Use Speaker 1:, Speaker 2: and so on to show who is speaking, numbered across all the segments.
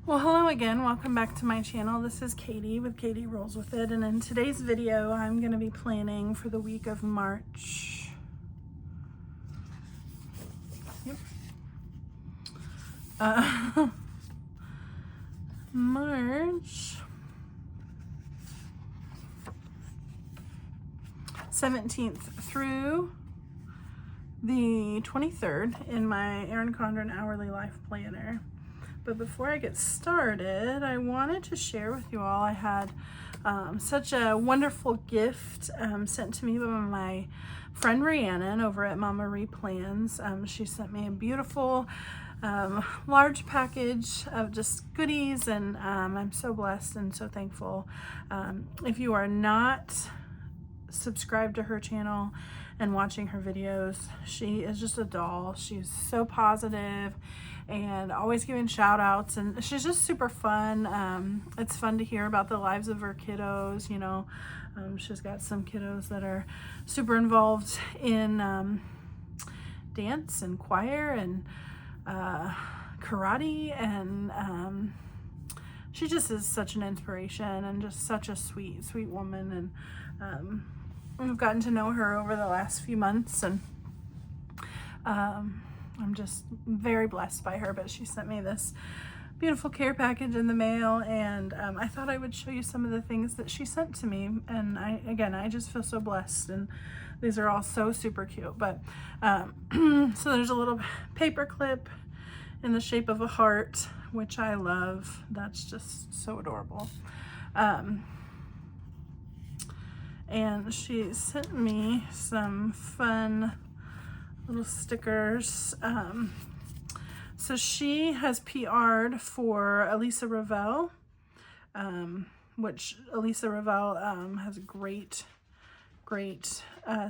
Speaker 1: Well, hello again. Welcome back to my channel. This is Katie with Katie Rolls With It, and in today's video, I'm going to be planning for the week of March. March 17th through the 23rd in my Erin Condren Hourly Life Planner. But before I get started, I wanted to share with you all, I had such a wonderful gift sent to me by my friend Rhiannon over at Mama Replans. She sent me a beautiful large package of just goodies, and I'm so blessed and so thankful. If you are not subscribed to her channel and watching her videos, she is just a doll. She's so positive and always giving shout outs, and she's just super fun. It's fun to hear about the lives of her kiddos. You know, she's got some kiddos that are super involved in dance and choir and karate, and she just is such an inspiration and just such a sweet woman. And I've gotten to know her over the last few months, and I'm just very blessed by her. But she sent me this beautiful care package in the mail, and I thought I would show you some of the things that she sent to me. And I just feel so blessed, and these are all so super cute. But so there's a little paper clip in the shape of a heart, which I love. That's just so adorable. And she sent me some fun little stickers. So she has PR'd for Elisa Ravel, which Elisa Ravel has great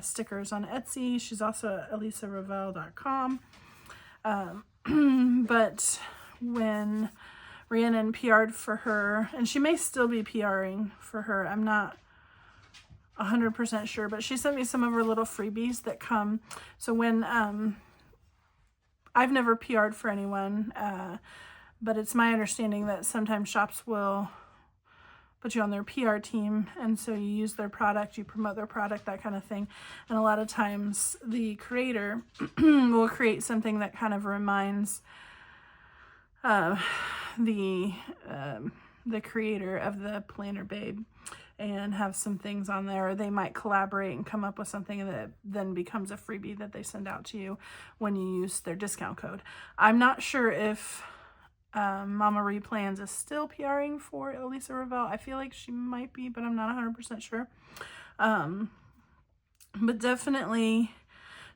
Speaker 1: stickers on Etsy. She's also at elisaravel.com. But when Rhiannon PR'd for her, and she may still be PRing for her, I'm not 100% sure, but she sent me some of her little freebies that come. So when I've never PR'd for anyone, but it's my understanding that sometimes shops will put you on their PR team, and so you use their product, you promote their product, that kind of thing. And a lot of times the creator will create something that kind of reminds the creator of the planner babe, and have some things on there. Or they might collaborate and come up with something that then becomes a freebie that they send out to you when you use their discount code. I'm not sure if Mama Replans is still PRing for Elisa Ravel. I feel like she might be, but I'm not 100% sure. But definitely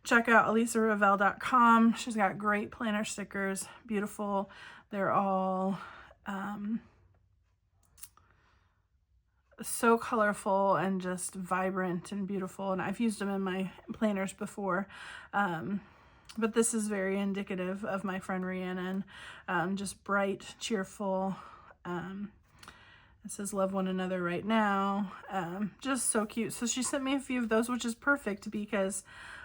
Speaker 1: check out elisaravel.com. She's got great planner stickers, beautiful. They're all so colorful and just vibrant and beautiful, and I've used them in my planners before, but this is very indicative of my friend Rhiannon. Just bright, cheerful. It says love one another right now. Just so cute. So she sent me a few of those, which is perfect because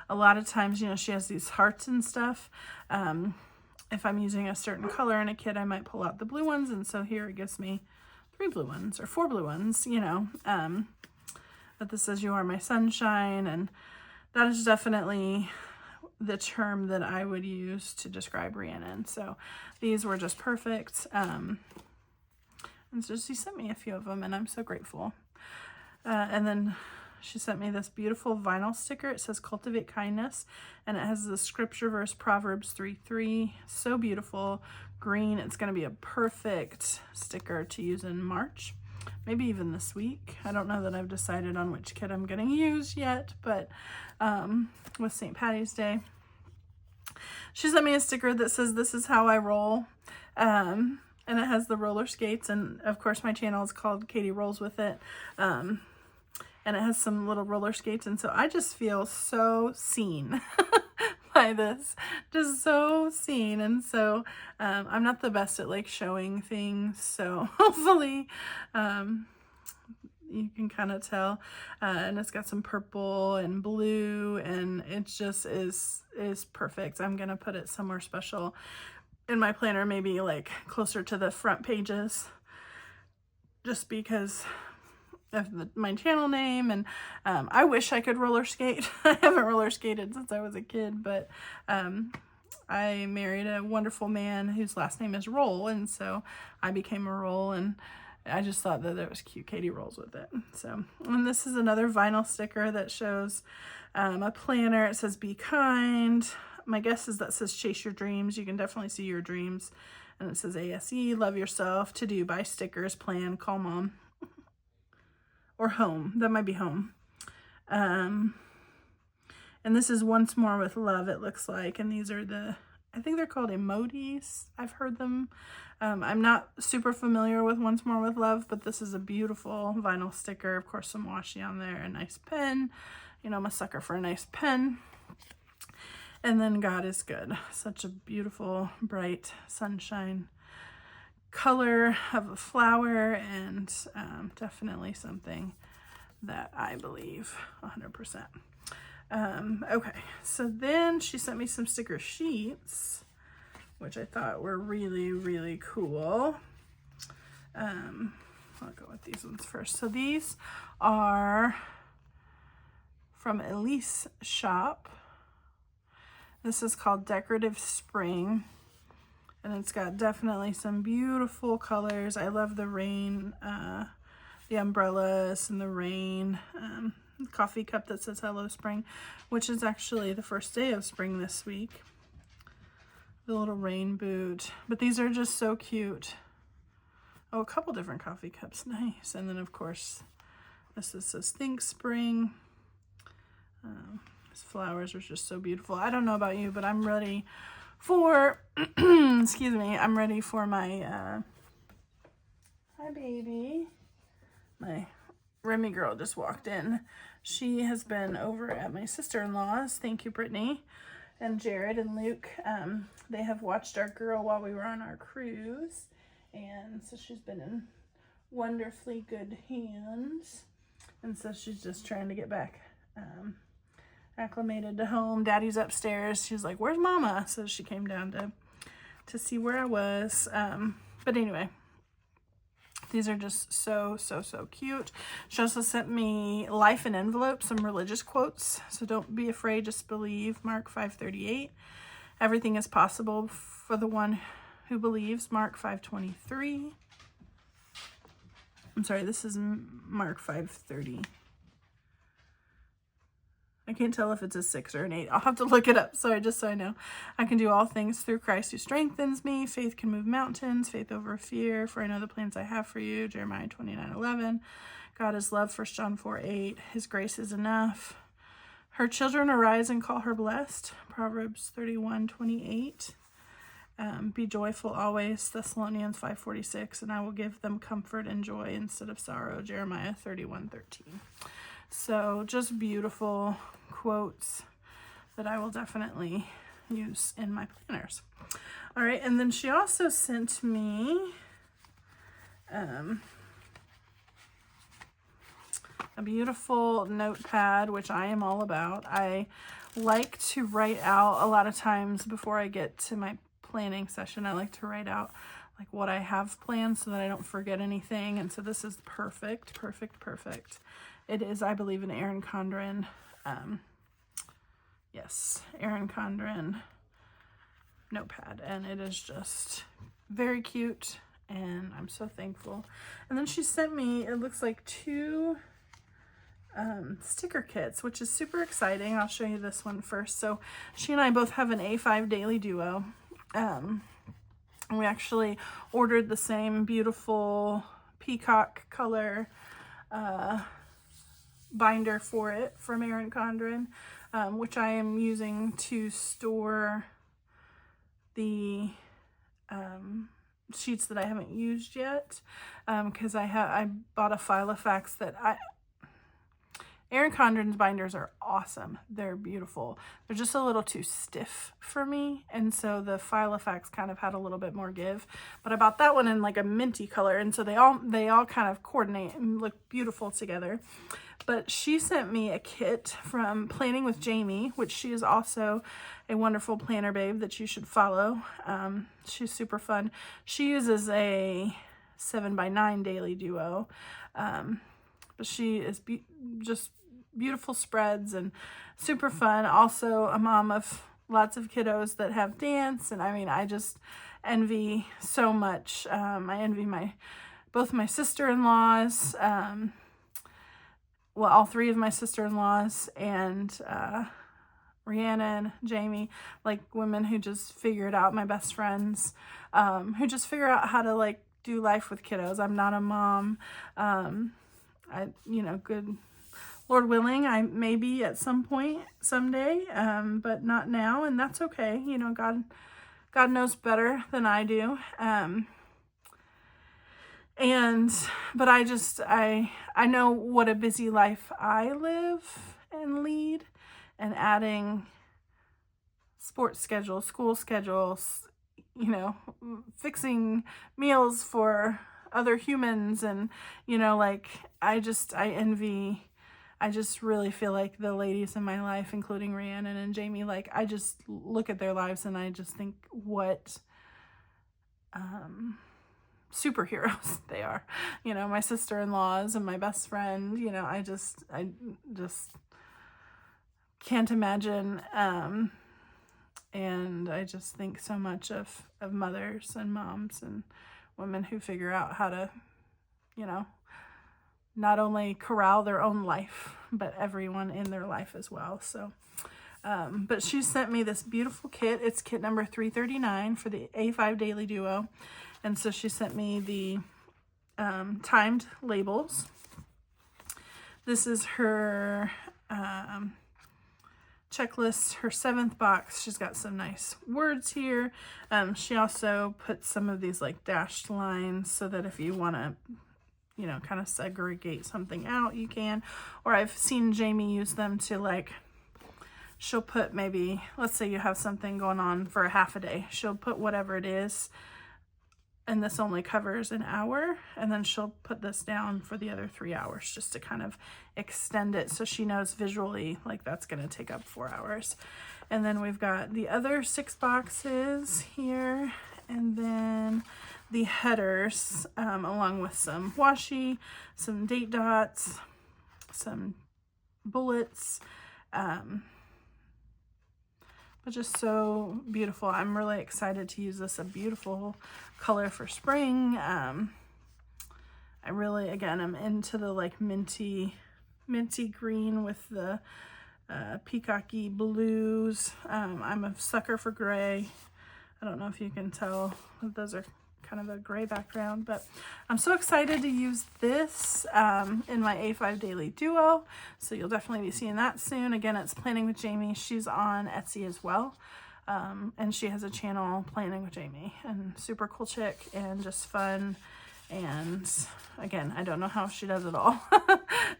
Speaker 1: a lot of times, you know, she has these hearts and stuff. If I'm using a certain color in a kit, I might pull out the blue ones, and so here it gives me 3 blue ones or 4 blue ones, you know. But this says you are my sunshine, and that is definitely the term that I would use to describe Rhiannon. So these were just perfect. And so she sent me a few of them, and I'm so grateful. And then she sent me this beautiful vinyl sticker. It says cultivate kindness, and it has the scripture verse Proverbs 3:3. So beautiful, green. It's going to be a perfect sticker to use in March, maybe even this week. I don't know that I've decided on which kit I'm going to use yet, but with St. Patty's Day. She sent me a sticker that says this is how I roll, and it has the roller skates, and of course my channel is called Katie Rolls With It, and it has some little roller skates, and so I just feel so seen by this, just so seen. And so I'm not the best at like showing things, so hopefully you can kind of tell. And it's got some purple and blue, and it just is perfect. I'm gonna put it somewhere special in my planner, maybe like closer to the front pages, just because of my channel name. And I wish I could roller skate. I haven't roller skated since I was a kid, but I married a wonderful man whose last name is Roll, and so I became a Roll, and I just thought that it was cute. Katie rolls with it. So, and this is another vinyl sticker that shows a planner. It says be kind. My guess is that says chase your dreams. You can definitely see your dreams. And it says ASE, love yourself, to do, buy stickers, plan, call mom. Or home. That might be home. And this is Once More with Love, it looks like. And these are I think they're called emojis. I've heard them. I'm not super familiar with Once More with Love, but this is a beautiful vinyl sticker. Of course, some washi on there, a nice pen. You know, I'm a sucker for a nice pen. And then God is Good. Such a beautiful, bright sunshine color of a flower, and definitely something that I believe 100%. Okay, so then she sent me some sticker sheets, which I thought were really, really cool. I'll go with these ones first. So these are from Elise Shop. This is called Decorative Spring, and it's got definitely some beautiful colors. I love the rain, the umbrellas and the rain. Coffee cup that says Hello Spring, which is actually the first day of spring this week. The little rain boot. But these are just so cute. Oh, a couple different coffee cups. Nice. And then, of course, this says Think Spring. These flowers are just so beautiful. I don't know about you, but I'm ready for, excuse me, I'm ready for my, hi baby. My Remy girl just walked in. She has been over at my sister-in-law's. Thank you, Brittany and Jared and Luke. They have watched our girl while we were on our cruise, and so she's been in wonderfully good hands. And so she's just trying to get back acclimated to home. Daddy's upstairs. She's like, "Where's Mama?" So she came down to see where I was. But anyway, these are just so, so, so cute. She also sent me Life in Envelopes, some religious quotes. So don't be afraid, just believe. Mark 5:38. Everything is possible for the one who believes. Mark 5:23. I'm sorry, this is Mark 5:30. I can't tell if it's a 6 or an 8. I'll have to look it up. Sorry, just so I know. I can do all things through Christ who strengthens me. Faith can move mountains. Faith over fear. For I know the plans I have for you. Jeremiah 29:11. God is love. 1 John 4:8. His grace is enough. Her children arise and call her blessed. Proverbs 31:28. Be joyful always. Thessalonians 5:46. And I will give them comfort and joy instead of sorrow. Jeremiah 31:13. So just beautiful quotes that I will definitely use in my planners. All right, and then she also sent me a beautiful notepad, which I am all about. I like to write out a lot of times before I get to my planning session. I like to write out like what I have planned so that I don't forget anything. And so this is perfect, perfect, perfect. It is, I believe, an Erin Condren. Yes, Erin Condren notepad. And it is just very cute. And I'm so thankful. And then she sent me, it looks like 2 sticker kits, which is super exciting. I'll show you this one first. So she and I both have an A5 Daily Duo. And we actually ordered the same beautiful peacock color binder for it from Erin Condren, which I am using to store the sheets that I haven't used yet, because I bought a Filofax that Erin Condren's binders are awesome. They're beautiful. They're just a little too stiff for me, and so the Filofax kind of had a little bit more give. But I bought that one in like a minty color, and so they all kind of coordinate and look beautiful together. But she sent me a kit from Planning with Jamie, which she is also a wonderful planner babe that you should follow. She's super fun. She uses a 7x9 daily duo. But she is just beautiful spreads and super fun. Also a mom of lots of kiddos that have dance. And I mean, I just envy so much. I envy both my sister-in-laws, well, all three of my sister-in-laws, and Rhiannon and Jamie, like women who just figure it out, my best friends, who just figure out how to like do life with kiddos. I'm not a mom. Good Lord willing, I maybe at some point someday, but not now, and that's okay. You know, God knows better than I do. But I know what a busy life I live and lead, and adding sports schedules, school schedules, you know, fixing meals for other humans, and like I just really feel like the ladies in my life, including Rhiannon and Jamie, like I just look at their lives and I just think what superheroes they are. My sister-in-laws and my best friend, I just can't imagine. And I just think so much of mothers and moms and women who figure out how to, not only corral their own life, but everyone in their life as well. So, but she sent me this beautiful kit. It's kit number 339 for the A5 Daily Duo. And so she sent me the timed labels. This is her checklist, her 7th box. She's got some nice words here. She also put some of these like dashed lines so that if you want to, kind of segregate something out, you can. Or I've seen Jamie use them to like, she'll put maybe, let's say you have something going on for a half a day. She'll put whatever it is, and this only covers an hour, and then she'll put this down for the other 3 hours just to kind of extend it so she knows visually like that's going to take up 4 hours. And then we've got the other 6 boxes here, and then the headers along with some washi, some date dots, some bullets, but just so beautiful. I'm really excited to use this, a beautiful color for spring. I really, again, I'm into the like minty green with the peacocky blues. I'm a sucker for gray. I don't know if you can tell, those are kind of a gray background, but I'm so excited to use this in my A5 Daily Duo. So you'll definitely be seeing that soon. Again, it's Planning with Jamie. She's on Etsy as well. And she has a channel, Planning with Jamie, and super cool chick and just fun. And again, I don't know how she does it all,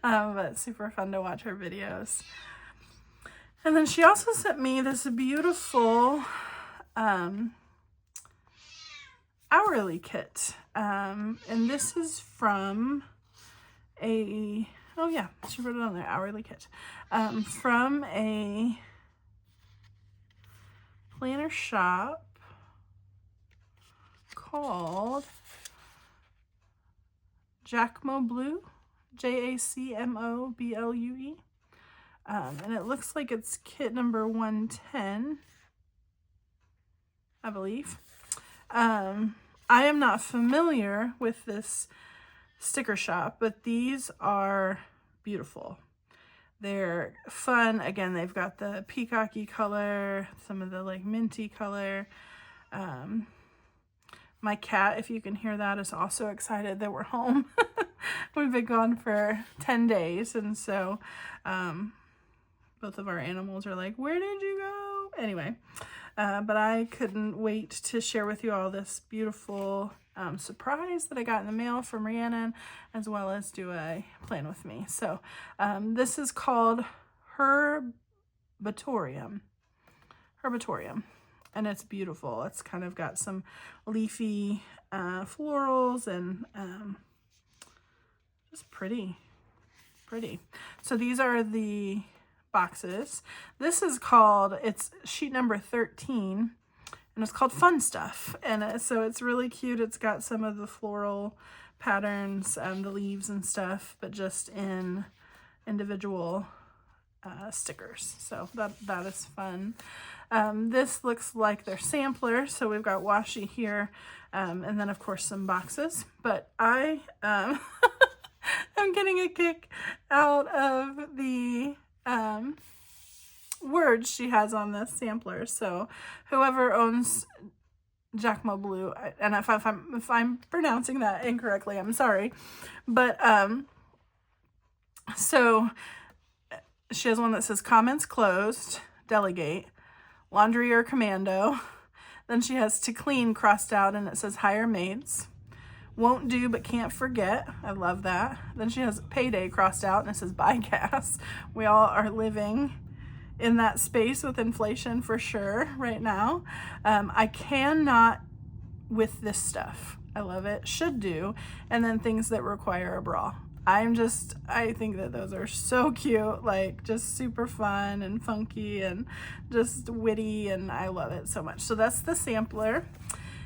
Speaker 1: but super fun to watch her videos. And then she also sent me this beautiful hourly kit. And this is from a, oh yeah, she wrote it on there, hourly kit. From a planner shop called Jacmo Blue, Jacmoblue. And it looks like it's kit number 110, I believe. I am not familiar with this sticker shop, but these are beautiful. They're fun. Again, they've got the peacocky color, some of the like minty color. My cat, if you can hear that, is also excited that we're home. We've been gone for 10 days, and so both of our animals are like, where did you go? Anyway, but I couldn't wait to share with you all this beautiful surprise that I got in the mail from Rhiannon, as well as do a plan with me. So this is called Herbatorium. And it's beautiful. It's kind of got some leafy florals and just pretty. So these are the boxes. This is called, it's sheet number 13, and it's called Fun Stuff. And so it's really cute. It's got some of the floral patterns, the leaves and stuff, but just in individual stickers. So that is fun. This looks like their sampler. So we've got washi here, and then of course some boxes. But I I'm getting a kick out of the words she has on this sampler. So whoever owns Jacquemus Blue, and if I'm pronouncing that incorrectly, I'm sorry, but so she has one that says comments closed, delegate, laundry or commando. Then she has to clean crossed out, and it says hire maids. Won't do but can't forget. I love that. Then she has payday crossed out, and it says buy gas. We all are living in that space with inflation for sure right now. I cannot with this stuff. I love it. Should do. And then things that require a bra. I think that those are so cute, like just super fun and funky and just witty, and I love it so much. So that's the sampler.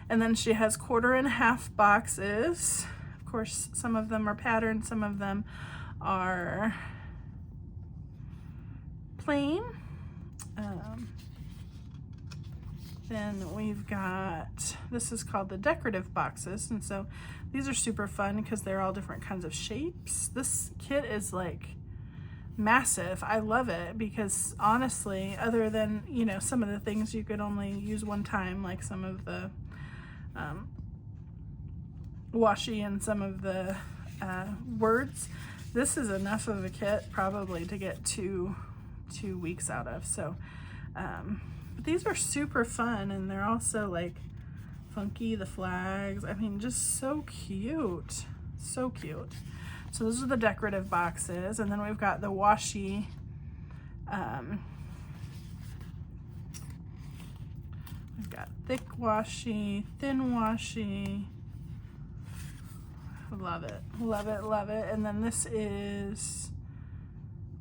Speaker 1: And then she has 1/4 boxes. Of course, some of them are patterned, some of them are plain. Then we've got, this is called the decorative boxes, and so these are super fun because they're all different kinds of shapes. This kit is like massive. I love it because honestly, other than, you know, some of the things you could only use one time, like some of the washi and some of the words, this is enough of a kit probably to get two weeks out of. So but these are super fun, and they're also like funky, the flags, I mean, just so cute, so cute. So those are the decorative boxes, and then we've got the washi we've got thick washi, thin washi. Love it, love it, love it. And then this is,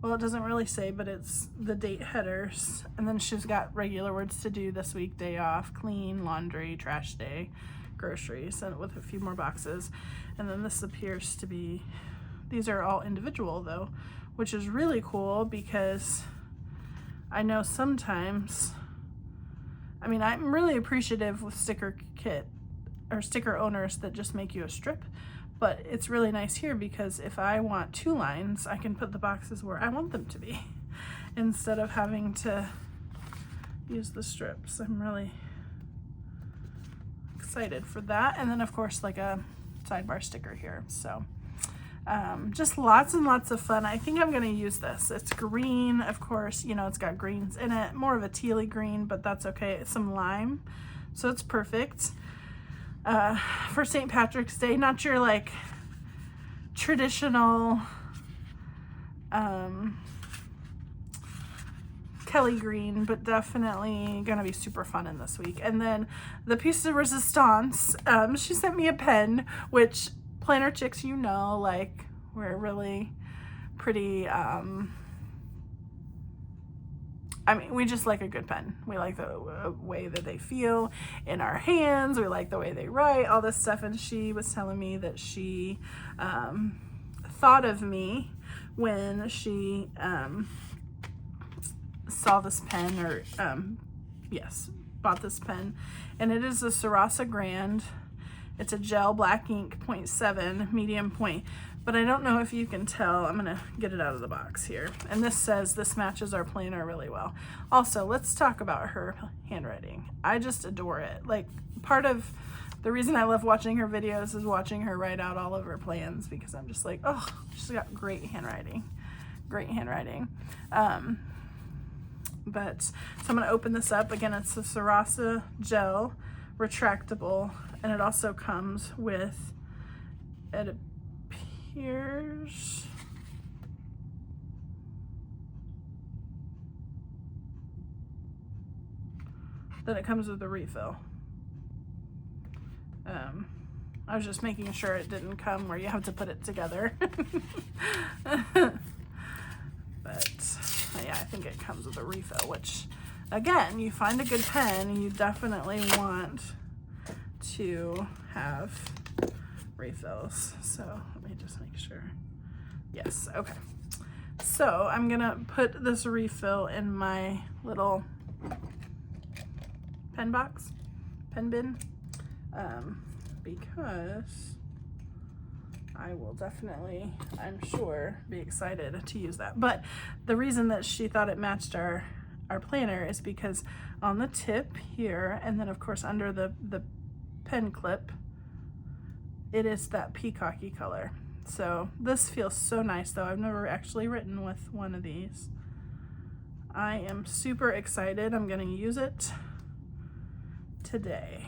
Speaker 1: well, it doesn't really say, but it's the date headers. And then she's got regular words to do this week, day off, clean, laundry, trash day, groceries, and with a few more boxes. And then this appears to be, these are all individual though, which is really cool because I know sometimes, I mean, I'm really appreciative with sticker kit or sticker owners that just make you a strip. But it's really nice here because if I want 2 lines, I can put the boxes where I want them to be instead of having to use the strips. I'm really excited for that. And then of course, like a sidebar sticker here. So just lots and lots of fun. I think I'm gonna use this. It's green, of course, you know, it's got greens in it, more of a tealy green, but that's okay. It's some lime, so it's perfect. For St. Patrick's Day, not your like traditional Kelly green, but definitely gonna be super fun in this week. And then the piece de resistance, she sent me a pen, which planner chicks, you know, like we're really pretty I mean, we just like a good pen. We like the way that they feel in our hands. We like the way they write, all this stuff. And she was telling me that she thought of me when she saw this pen, or yes, bought this pen. And it is a Sarasa Grand. It's a gel black ink 0.7 medium point. But I don't know if you can tell. I'm gonna get it out of the box here. And this says this matches our planner really well. Also, let's talk about her handwriting. I just adore it. Like, part of the reason I love watching her videos is watching her write out all of her plans, because I'm just like, oh, she's got great handwriting. Great handwriting. So I'm gonna open this up. Again, it's the Sarasa Gel retractable, and it also comes with, it appears, that it comes with a refill. I was just making sure it didn't come where you have to put it together. But yeah, I think it comes with a refill, which again, you find a good pen, you definitely want to have refills. So let me just make sure. Yes, okay. So I'm gonna put this refill in my little pen box, pen bin, because I will definitely, I'm sure, be excited to use that. But the reason that she thought it matched our planner is because on the tip here, and then of course under the pen clip, it is that peacocky color. So this feels so nice though. I've never actually written with one of these. I am super excited. I'm gonna use it today.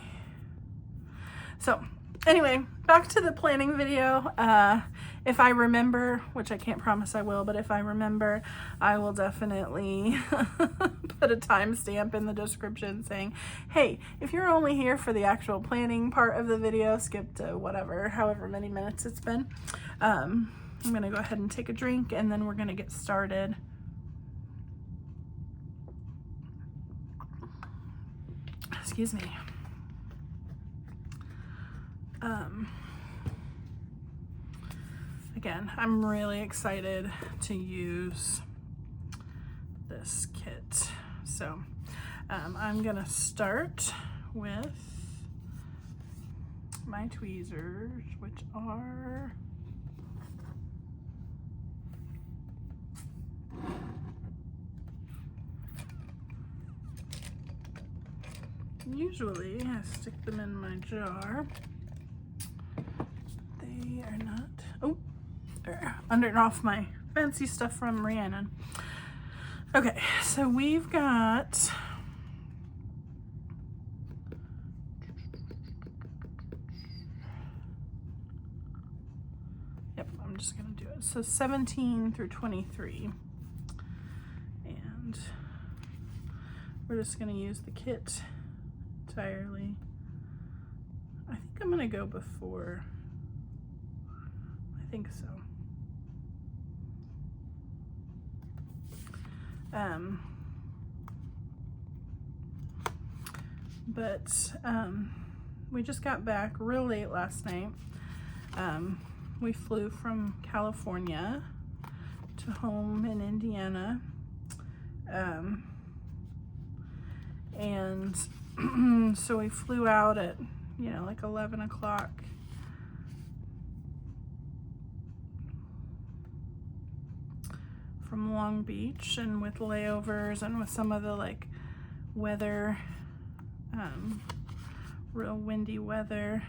Speaker 1: So anyway, back to the planning video. If I remember, which I can't promise I will, but if I remember, I will definitely put a timestamp in the description saying, hey, if you're only here for the actual planning part of the video, skip to whatever, however many minutes it's been. I'm gonna go ahead and take a drink and then we're gonna get started. Excuse me. Again, I'm really excited to use this kit. So I'm gonna start with my tweezers, which are usually I stick them in my jar. They are not, oh, they're underneath my fancy stuff from Rhiannon. Okay, so we've got I'm just gonna do it. So 17 through 23. And we're just gonna use the kit entirely. I think I'm gonna go before. I think so. We just got back real late last night. We flew from California to home in Indiana. And so we flew out at, you know, like 11 o'clock. From Long Beach, and with layovers and with some of the like weather, real windy weather.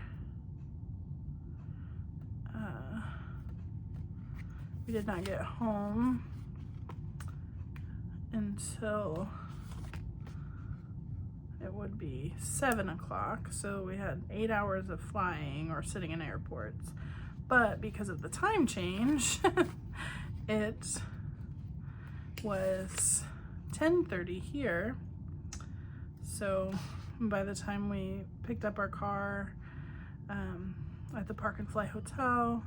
Speaker 1: We did not get home until it would be 7 o'clock. So we had 8 hours of flying or sitting in airports. But because of the time change, it was 10:30 here. So by the time we picked up our car at the Park and Fly Hotel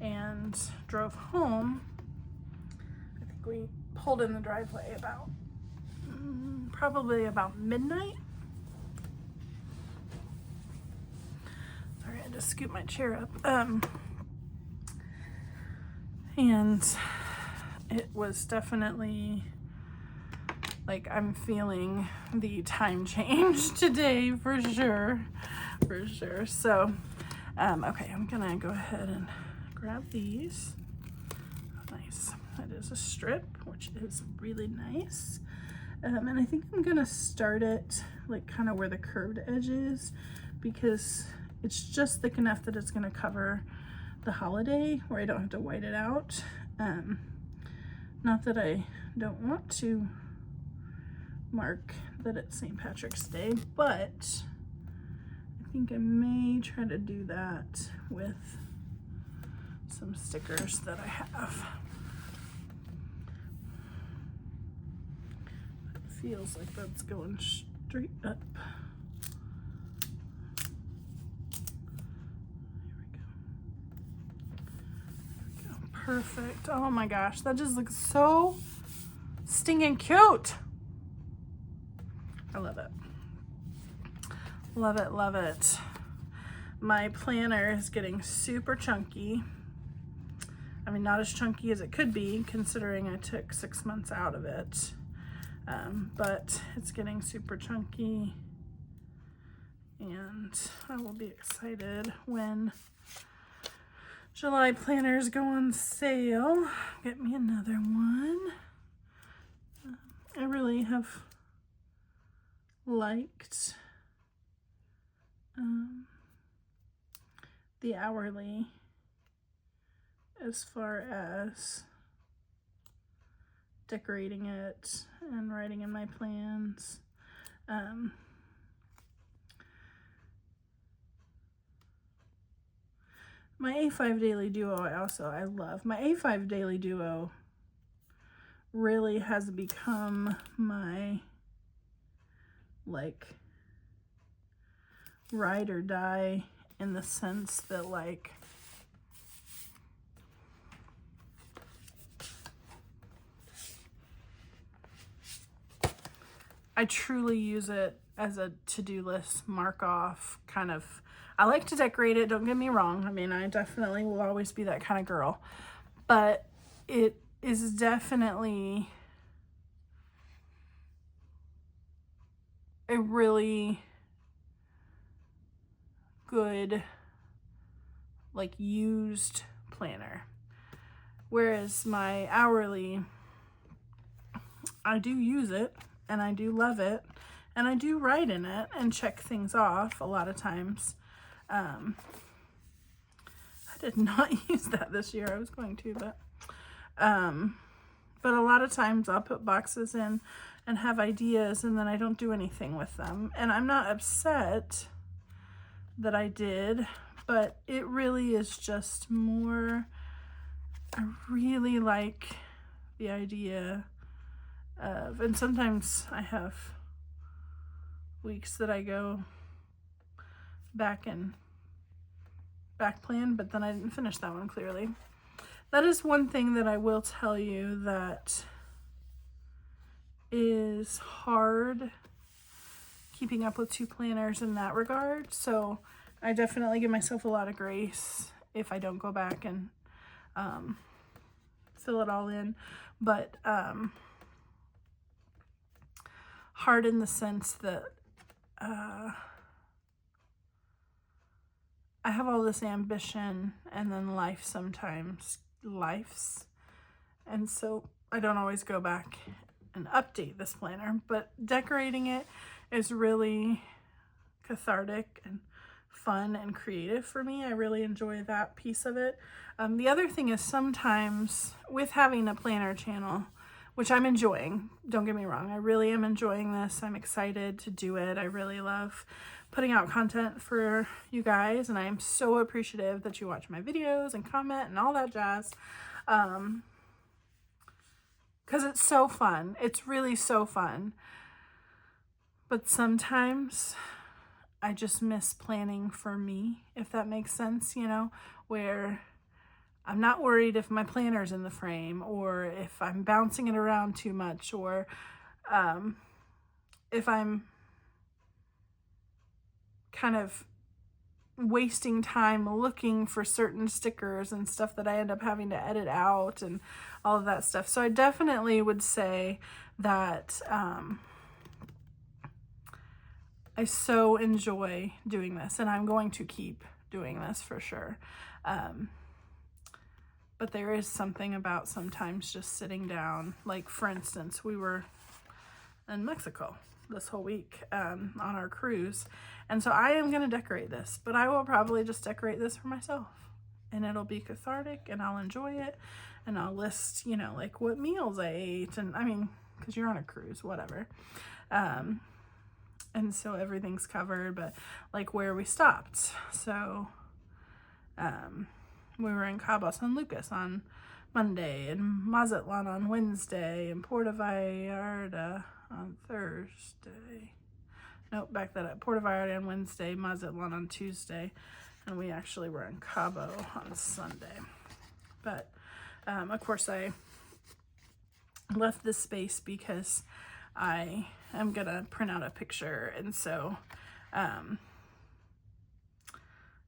Speaker 1: and drove home, I think we pulled in the driveway about probably about midnight. Sorry, I had to scoot my chair up. And it was definitely like, I'm feeling the time change today for sure. So okay, I'm gonna go ahead and grab these. Nice. That is a strip, which is really nice. And I think I'm gonna start it like kind of where the curved edge is, because it's just thick enough that it's gonna cover the holiday where I don't have to white it out. Not that I don't want to mark that it's St. Patrick's Day, but think I may try to do that with some stickers that I have. It feels like that's going straight up. Perfect. Oh my gosh, that just looks so stinking cute. I love it. Love it, love it. My planner is getting super chunky. I mean, not as chunky as it could be considering I took 6 months out of it. But it's getting super chunky, and I will be excited when July planners go on sale. Get me another one. I really have liked the hourly as far as decorating it and writing in my plans. My A5 Daily Duo I love. My A5 Daily Duo really has become my like ride or die, in the sense that like I truly use it as a to-do list mark off kind of. I like to decorate it, don't get me wrong. I mean, I definitely will always be that kind of girl, but it is definitely a really good like used planner. Whereas my hourly, I do use it and I do love it and I do write in it and check things off a lot of times. I did not use that this year. I was going to, but a lot of times I'll put boxes in and have ideas and then I don't do anything with them. And I'm not upset that I did, but it really is just more, I really like the idea of, and sometimes I have weeks that I go back and back plan, but then I didn't finish that one clearly. That is one thing that I will tell you that is hard, keeping up with 2 planners in that regard. So I definitely give myself a lot of grace if I don't go back and fill it all in, but hard in the sense that I have all this ambition and then life sometimes lifes, and so I don't always go back and update this planner, but decorating it is really cathartic and fun and creative for me. I really enjoy that piece of it. The other thing is sometimes with having a planner channel, which I'm enjoying, don't get me wrong, I really am enjoying this. I'm excited to do it. I really love putting out content for you guys, and I am so appreciative that you watch my videos and comment and all that jazz, because it's so fun. It's really so fun. But sometimes I just miss planning for me, if that makes sense, you know, where I'm not worried if my planner's in the frame or if I'm bouncing it around too much, or if I'm kind of wasting time looking for certain stickers and stuff that I end up having to edit out and all of that stuff. So I definitely would say that I so enjoy doing this, and I'm going to keep doing this for sure. But there is something about sometimes just sitting down, like for instance, we were in Mexico this whole week on our cruise, and so I am going to decorate this, but I will probably just decorate this for myself, and it'll be cathartic and I'll enjoy it, and I'll list, you know, like what meals I ate, and I mean, because you're on a cruise, whatever. and so everything's covered, but like where we stopped. So we were in Cabo San Lucas on Monday, and Mazatlan on Wednesday, and Puerto Vallarta on Thursday. Nope, back that up. Puerto Vallarta on Wednesday, Mazatlan on Tuesday, and we actually were in Cabo on Sunday. But of course I left this space because I am gonna print out a picture, and so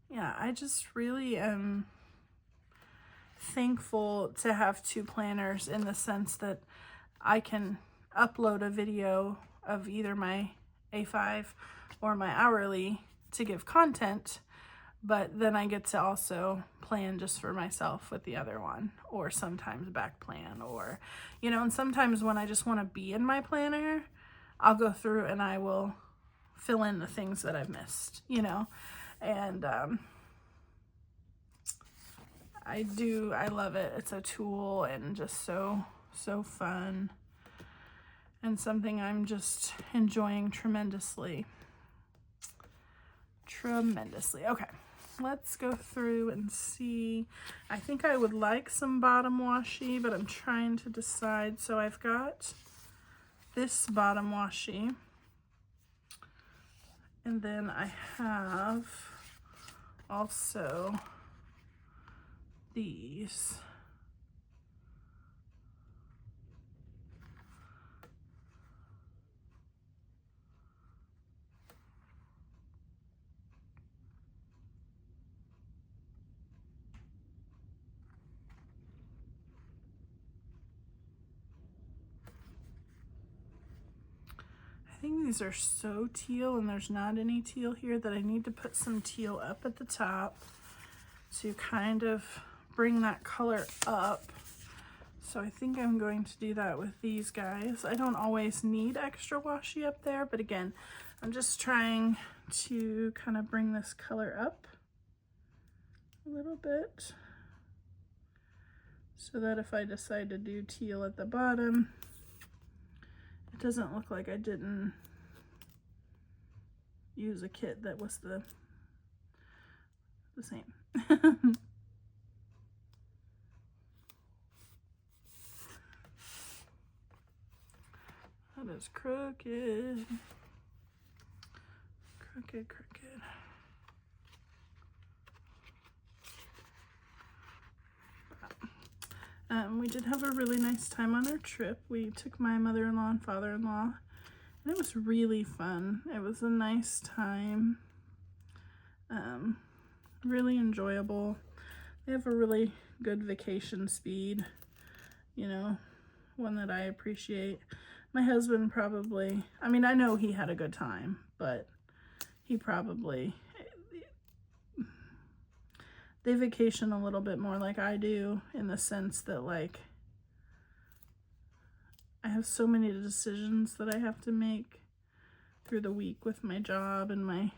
Speaker 1: yeah, I just really am thankful to have two planners, in the sense that I can upload a video of either my A5 or my hourly to give content, but then I get to also plan just for myself with the other one, or sometimes back plan, or, you know, and sometimes when I just want to be in my planner, I'll go through and I will fill in the things that I've missed, you know, and I love it. It's a tool, and just so fun, and something I'm just enjoying tremendously. Okay, let's go through and see. I think I would like some bottom washi, but I'm trying to decide. So I've got this bottom washi, and then I have also these. I think these are so teal, and there's not any teal here, that I need to put some teal up at the top to kind of bring that color up. So I think I'm going to do that with these guys. I don't always need extra washi up there, but again, I'm just trying to kind of bring this color up a little bit, so that if I decide to do teal at the bottom, it doesn't look like I didn't use a kit that was the same. That is crooked. Crooked. We did have a really nice time on our trip. We took my mother-in-law and father-in-law, and it was really fun. It was a nice time. Really enjoyable. They have a really good vacation speed, you know, one that I appreciate. My husband probably, I mean, I know he had a good time, but he probably, they vacation a little bit more like I do, in the sense that, like, I have so many decisions that I have to make through the week with my job and my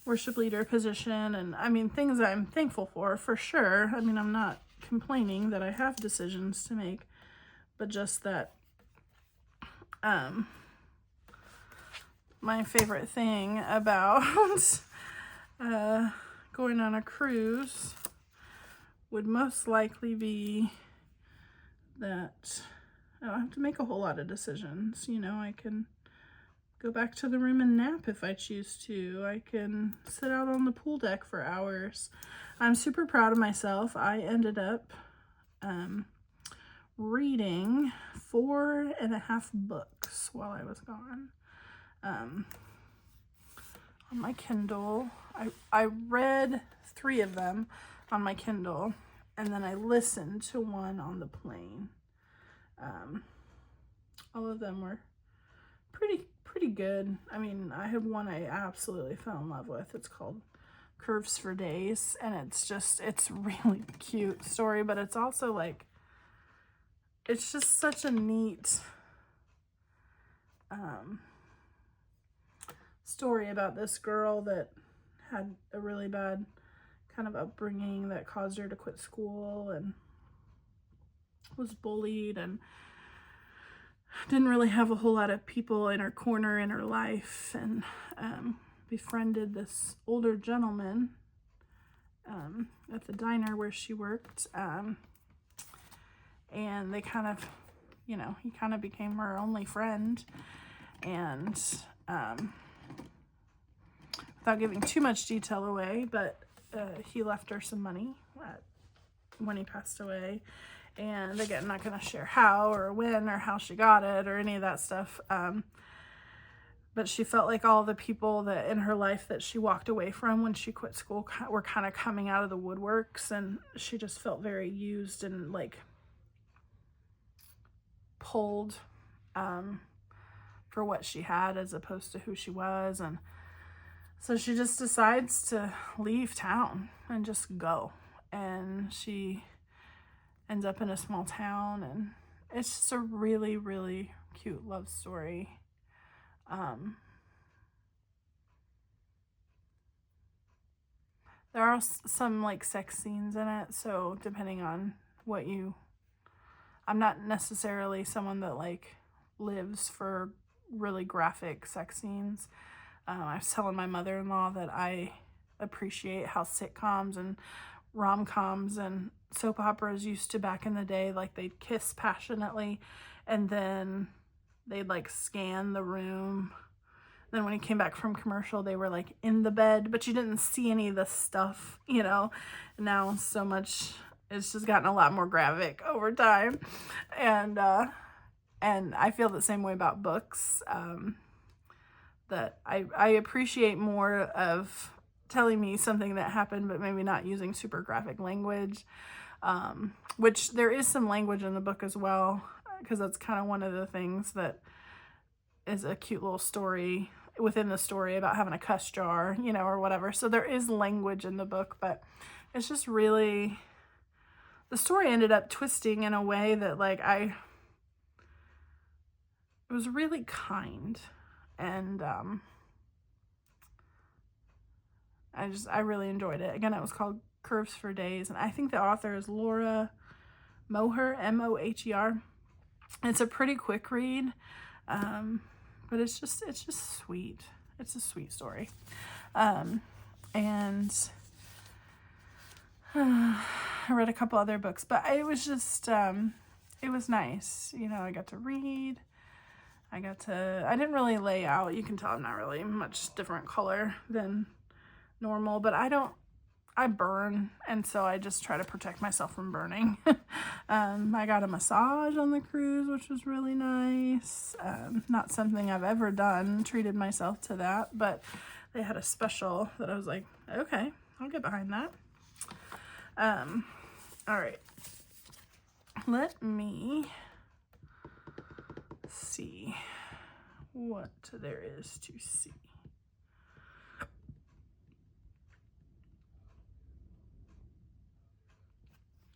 Speaker 1: worship leader position, and I mean, things I'm thankful for sure. I mean, I'm not complaining that I have decisions to make, but just that my favorite thing about going on a cruise would most likely be that I don't have to make a whole lot of decisions. You know, I can go back to the room and nap if I choose to. I can sit out on the pool deck for hours. I'm super proud of myself. I ended up reading 4.5 books while I was gone. On my Kindle, I read 3 of them on my Kindle, and then I listened to one on the plane. All of them were pretty good. I mean, I had one I absolutely fell in love with. It's called Curves for Days, and it's really cute story, but it's also like, it's just such a neat story about this girl that had a really bad kind of upbringing that caused her to quit school and was bullied, and didn't really have a whole lot of people in her corner in her life, and befriended this older gentleman at the diner where she worked, and they kind of, you know, he kind of became her only friend, and without giving too much detail away, but he left her some money when he passed away. And again, not going to share how or when or how she got it or any of that stuff. But she felt like all the people that in her life that she walked away from when she quit school were kind of coming out of the woodworks, and she just felt very used and like pulled for what she had as opposed to who she was. And so she just decides to leave town and just go. And she ends up in a small town, and it's just a really, really cute love story. There are some like sex scenes in it, so depending on what I'm not necessarily someone that like lives for really graphic sex scenes. I was telling my mother-in-law that I appreciate how sitcoms and rom-coms and soap operas used to back in the day, like they'd kiss passionately and then they'd like scan the room. Then when he came back from commercial, they were like in the bed, but you didn't see any of the stuff, you know. Now so much, it's just gotten a lot more graphic over time. And I feel the same way about books, that I appreciate more of telling me something that happened, but maybe not using super graphic language, which there is some language in the book as well, because that's kind of one of the things that is a cute little story within the story about having a cuss jar, you know, or whatever. So there is language in the book, but it's just really, the story ended up twisting in a way that like it was really kind, and I really enjoyed it. Again, it was called Curves for Days, and I think the author is Laura Moher, M-O-H-E-R. It's a pretty quick read, but it's just sweet. It's a sweet story. And I read a couple other books, but it was just, it was nice. You know, I got to read. I didn't really lay out. You can tell I'm not really much different color than normal, but I burn, and so I just try to protect myself from burning. I got a massage on the cruise, which was really nice. Not something I've ever done, treated myself to that, but they had a special that I was like, okay, I'll get behind that. All right, let me see what there is to see.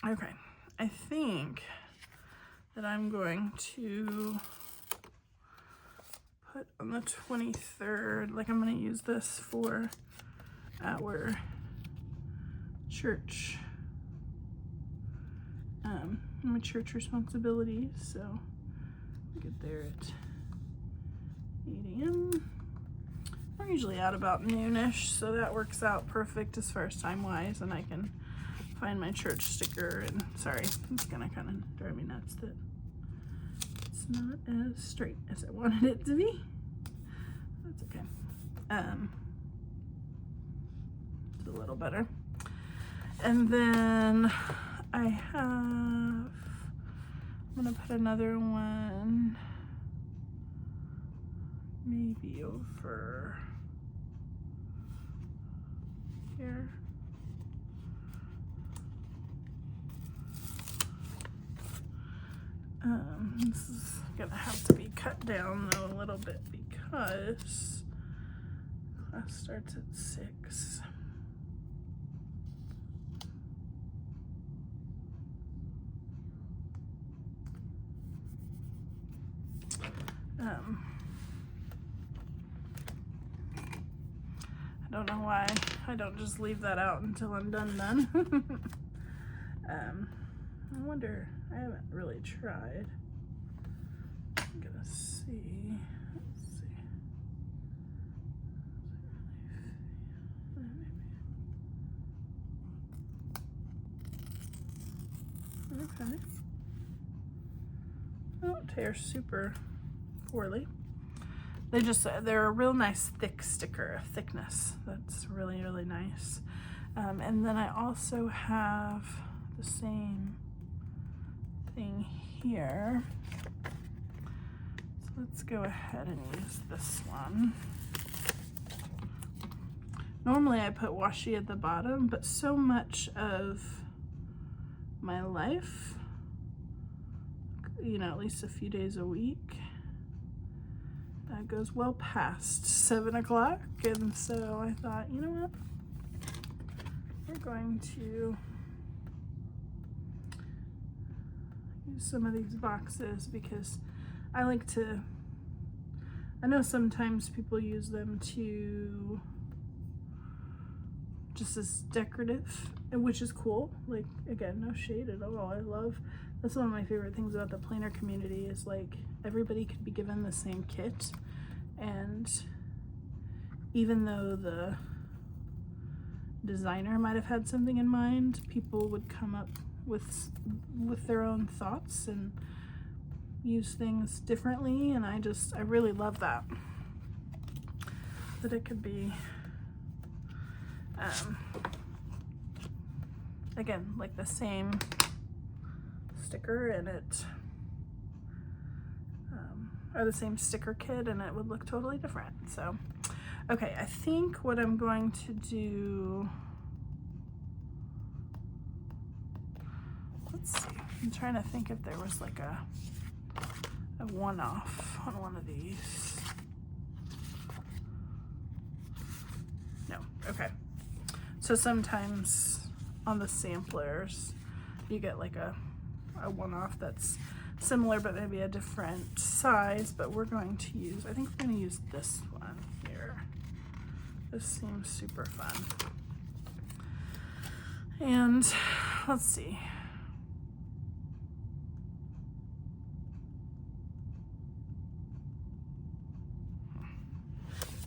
Speaker 1: Okay, I think that I'm going to put on the 23rd, like I'm going to use this for our church, my church responsibilities. So I'll get there at 8 a.m. We're usually out about noonish, so that works out perfect as far as time-wise, and I can find my church sticker. And sorry, it's gonna kind of drive me nuts that it's not as straight as I wanted it to be. That's okay. It's a little better. And then I'm gonna put another one maybe over here. This is gonna have to be cut down though a little bit because class starts at 6. I don't know why I don't just leave that out until I'm done. I wonder, I haven't really tried I'm gonna see. Let's see. Okay. Don't tear super poorly. They're a real nice thick sticker, thickness. That's really, really nice. And then I also have the same thing here. So let's go ahead and use this one. Normally I put washi at the bottom, but so much of my life, you know, at least a few days a week, that goes well past 7 o'clock, and so I thought, you know what, we're going to use some of these boxes because I like to, I know sometimes people use them to just as decorative, which is cool. Like, again, no shade at all. That's one of my favorite things about the planner community is like everybody could be given the same kit, and even though the designer might have had something in mind, people would come up with their own thoughts and use things differently, and I really love that it could be again, like the same sticker and it, or the same sticker kit, and it would look totally different. So, okay, I think what I'm going to do, let's see, I'm trying to think if there was like a one-off on one of these. No, okay. So sometimes on the samplers, you get like a one-off that's similar but maybe a different size, but we're going to use, I think we're going to use this one here. This seems super fun. And let's see.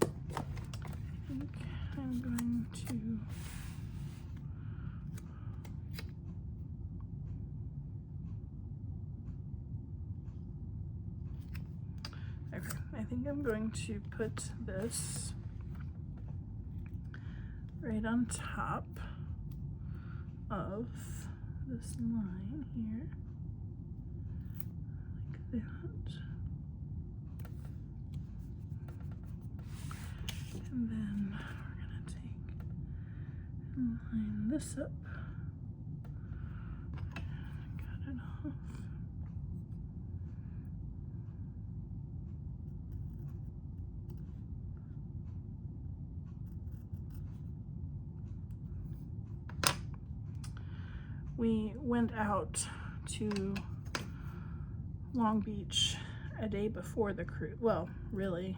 Speaker 1: I think I'm going to I think I'm going to put this right on top of this line here, like that. And then we're gonna take and line this up. Cut it off. We went out to Long Beach a day before the cruise. Well, really,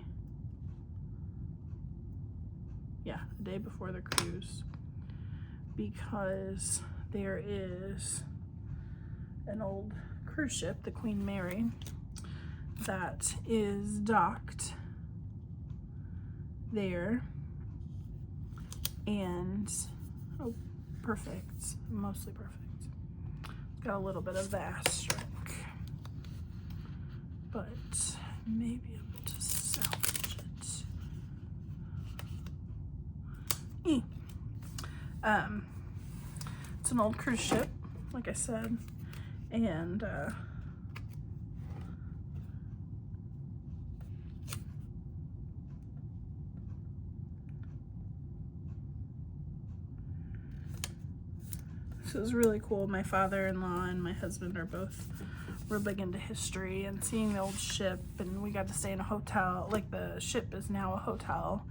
Speaker 1: yeah, a day before the cruise, because there is an old cruise ship, the Queen Mary, that is docked there, and oh, perfect, mostly perfect. Got a little bit of the asterisk, but may be able to salvage it. It's an old cruise ship, like I said, and so it was really cool. My father-in-law and my husband are both real big into history, and seeing the old ship, and we got to stay in a hotel. Like, the ship is now a hotel,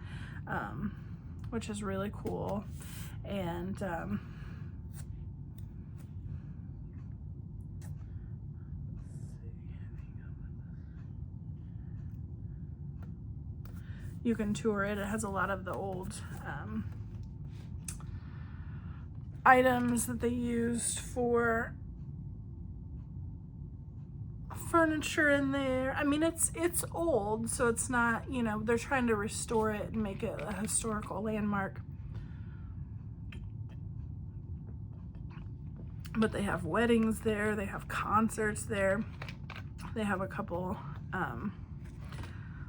Speaker 1: which is really cool. And you can tour it. It has a lot of the old items that they used for furniture in there. I mean, it's old, so it's not, you know, they're trying to restore it and make it a historical landmark. But they have weddings there, they have concerts there, they have a couple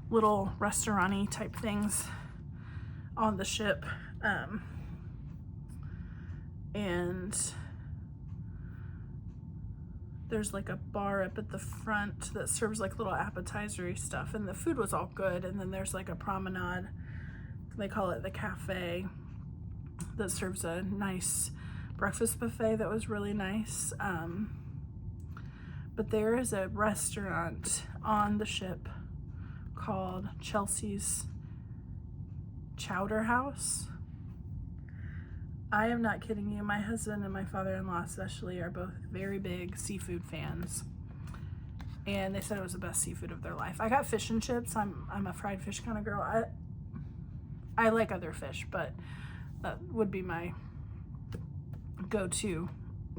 Speaker 1: little restaurant-y type things on the ship. And there's like a bar up at the front that serves like little appetizer-y stuff, and the food was all good. And then there's like a promenade, they call it the cafe, that serves a nice breakfast buffet that was really nice. But there is a restaurant on the ship called Chelsea's Chowder House. I am not kidding you. My husband and my father-in-law especially are both very big seafood fans, and they said it was the best seafood of their life. I got fish and chips. I'm a fried fish kind of girl. I like other fish, but that would be my go-to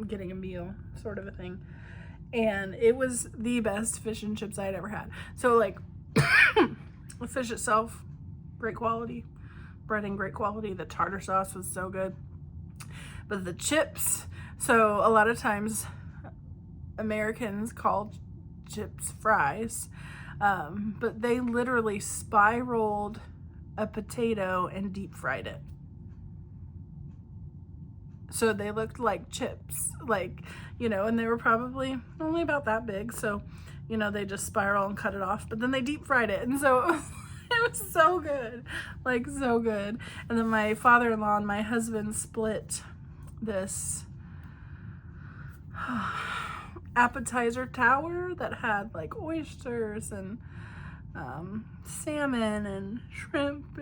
Speaker 1: getting a meal sort of a thing. And it was the best fish and chips I had ever had. So like the fish itself, great quality, breading great quality, the tartar sauce was so good, but the chips, so a lot of times Americans call chips fries, but they literally spiraled a potato and deep fried it. So they looked like chips, like, you know, and they were probably only about that big. So, you know, they just spiral and cut it off, but then they deep fried it. And so it was so good, like so good. And then my father-in-law and my husband split this appetizer tower that had like oysters and salmon and shrimp,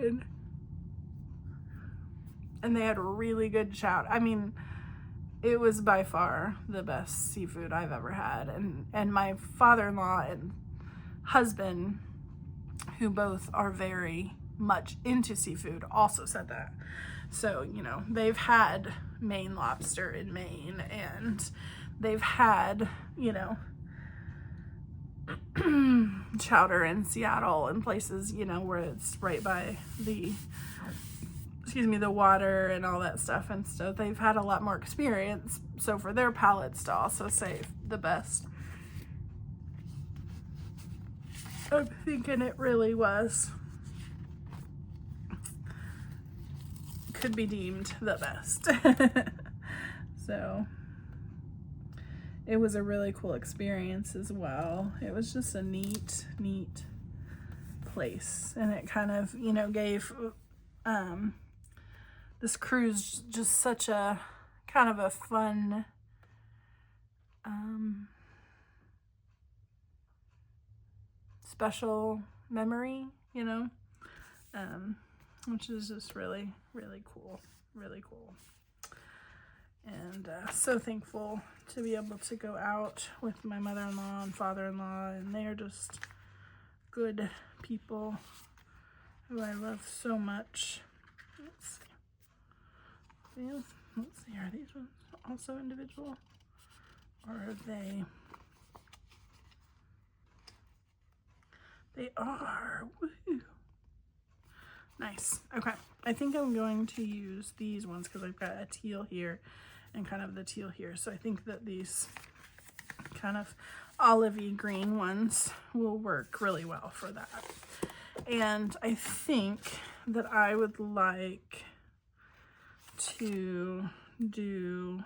Speaker 1: and they had really good chowder. I mean, it was by far the best seafood I've ever had. And my father-in-law and husband, who both are very much into seafood, also said that. So, you know, they've had Maine lobster in Maine, and they've had, you know, chowder in Seattle and places, you know, where it's right by the water and all that stuff. And so they've had a lot more experience. So for their palates to also say the best, I'm thinking it really could be deemed the best. So it was a really cool experience as well. It was just a neat place, and it kind of, you know, gave this cruise just such a kind of a fun special memory, you know, which is just really cool. And so thankful to be able to go out with my mother-in-law and father-in-law, and they're just good people who I love so much. Let's see, are these ones also individual, or are they? They are. Woohoo! Nice. Okay, I think I'm going to use these ones because I've got a teal here and kind of the teal here. So I think that these kind of olivey green ones will work really well for that. And I think that I would like to do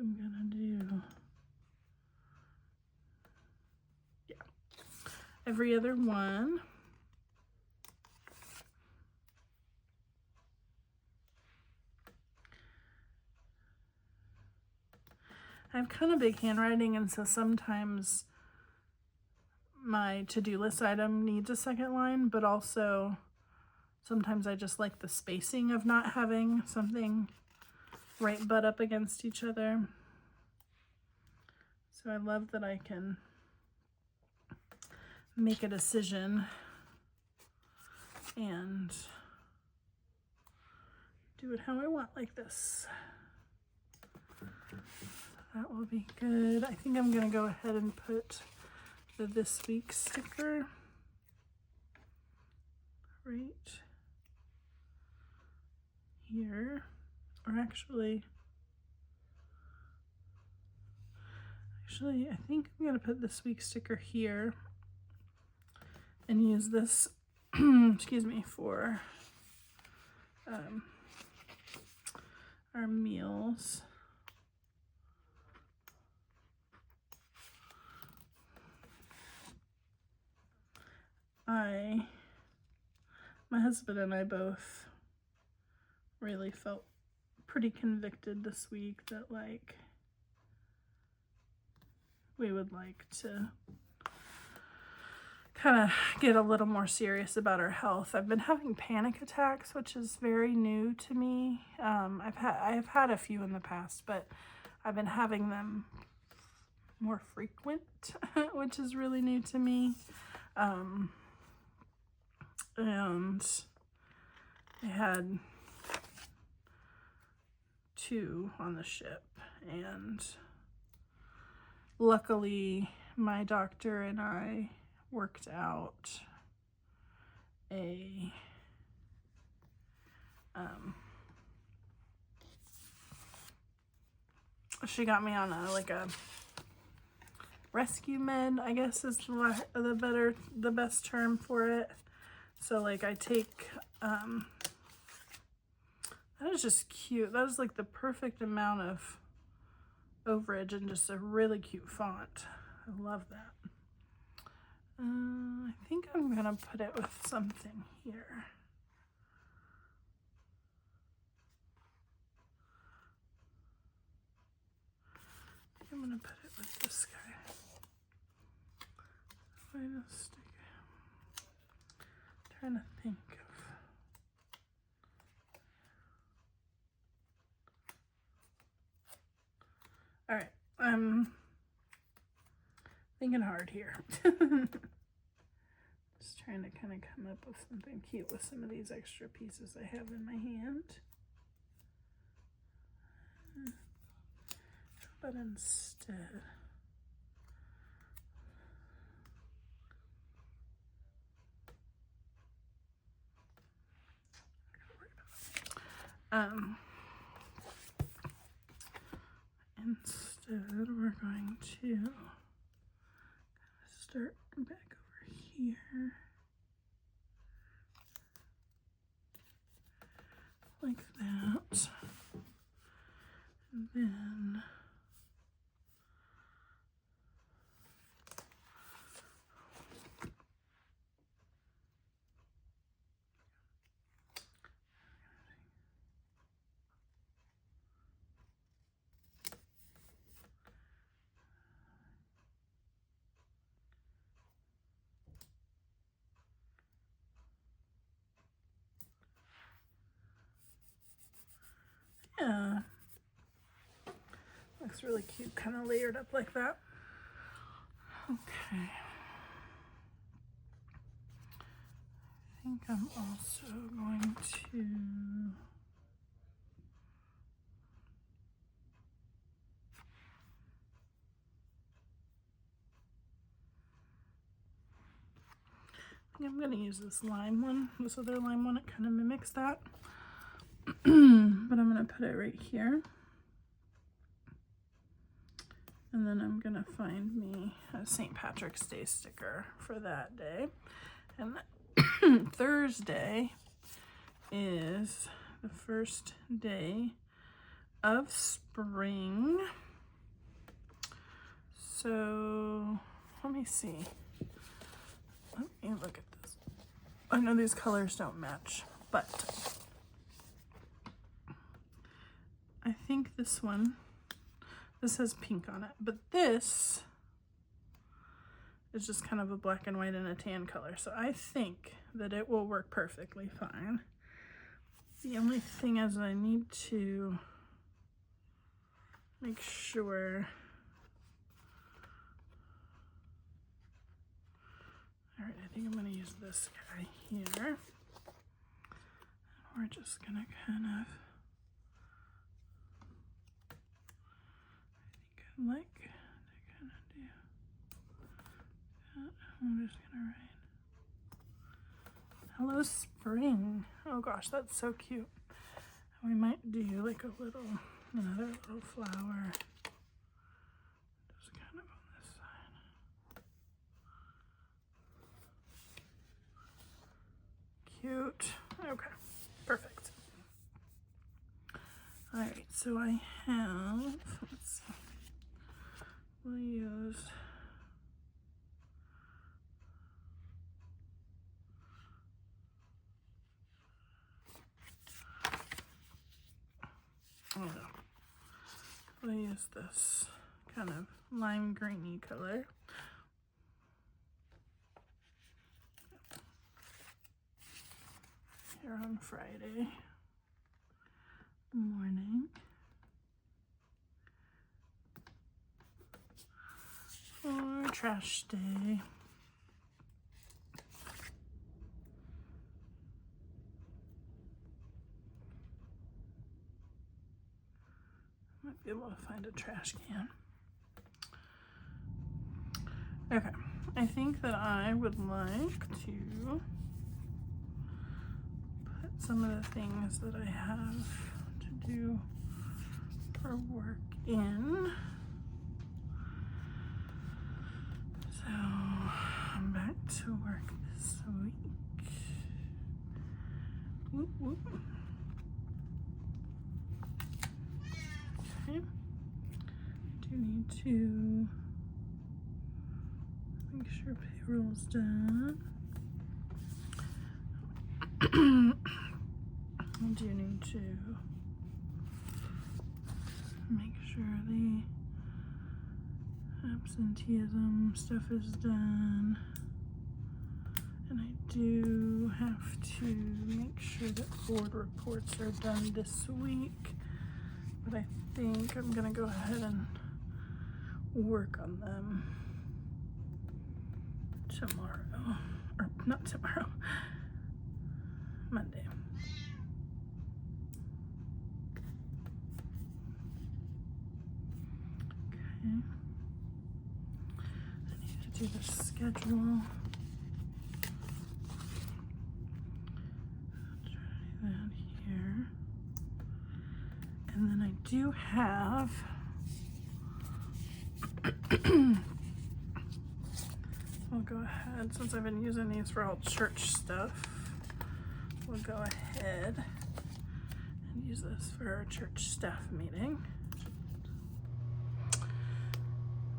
Speaker 1: I'm gonna do, yeah, every other one. I have kind of big handwriting, and so sometimes my to-do list item needs a second line, but also sometimes I just like the spacing of not having something right butt up against each other. So I love that I can make a decision and do it how I want, like this. That will be good. I think I'm gonna go ahead and put the This Week sticker right here, or actually, I think I'm gonna put This Week sticker here and use this, excuse me, for our meals. My husband and I both really felt pretty convicted this week that like we would like to kind of get a little more serious about our health. I've been having panic attacks, which is very new to me. I've had a few in the past, but I've been having them more frequent, which is really new to me. And I had 2 on the ship, and luckily my doctor and I worked out a she got me on a rescue med, I guess is the best term for it. So like I take that is just cute. That is like the perfect amount of overage and just a really cute font. I love that. I think I'm gonna put it with something here. I'm gonna put it with this guy. Trying to think of. All right, I'm thinking hard here. Just trying to kind of come up with something cute with some of these extra pieces I have in my hand. But instead, instead we're going to start back over here like that, and then yeah, looks really cute, kind of layered up like that. Okay. I think I'm also going to I'm going to use this lime one, this other lime one. It kind of mimics that. But I'm going to put it right here. And then I'm going to find me a St. Patrick's Day sticker for that day. And Thursday is the first day of spring. So let me see. Let me look at this. I know these colors don't match, but I think this has pink on it, but this is just kind of a black and white and a tan color. So I think that it will work perfectly fine. The only thing is I need to make sure. All right, I think I'm gonna use this guy here. We're just gonna kind of like to kind of do that. I'm just gonna write hello spring. Oh gosh, that's so cute. We might do like another little flower. Just kind of on this side. Cute. Okay, perfect. All right, so I have, let's see, we'll use we'll use this kind of lime greeny color. Here on Friday morning for trash day. Might be able to find a trash can. Okay, I think that I would like to put some of the things that I have to do for work in. So I'm back to work this week. Whoop, whoop. Okay. Do need to make sure payroll's done. I do need to make sure the absenteeism stuff is done. And I do have to make sure that board reports are done this week. But I think I'm gonna go ahead and work on them tomorrow. Or not tomorrow, Monday. Okay. I need to do the schedule. Try that here. And then I do have I'll go ahead, since I've been using these for all church stuff, we'll go ahead and use this for our church staff meeting.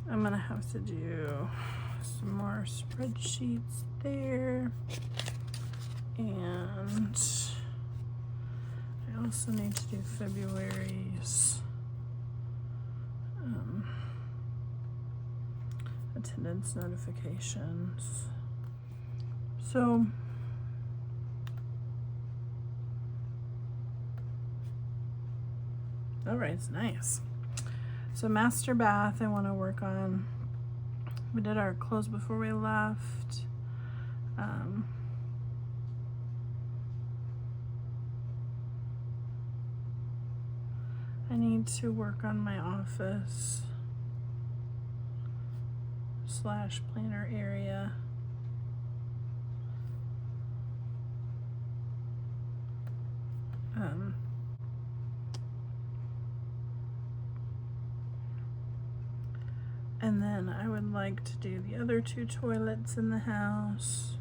Speaker 1: I'm gonna have to do some more spreadsheets there, and I also need to do February's attendance notifications. So all right, it's nice. So master bath I want to work on. We did our clothes before we left. I need to work on my office / planner area. And then I would like to do the other 2 toilets in the house.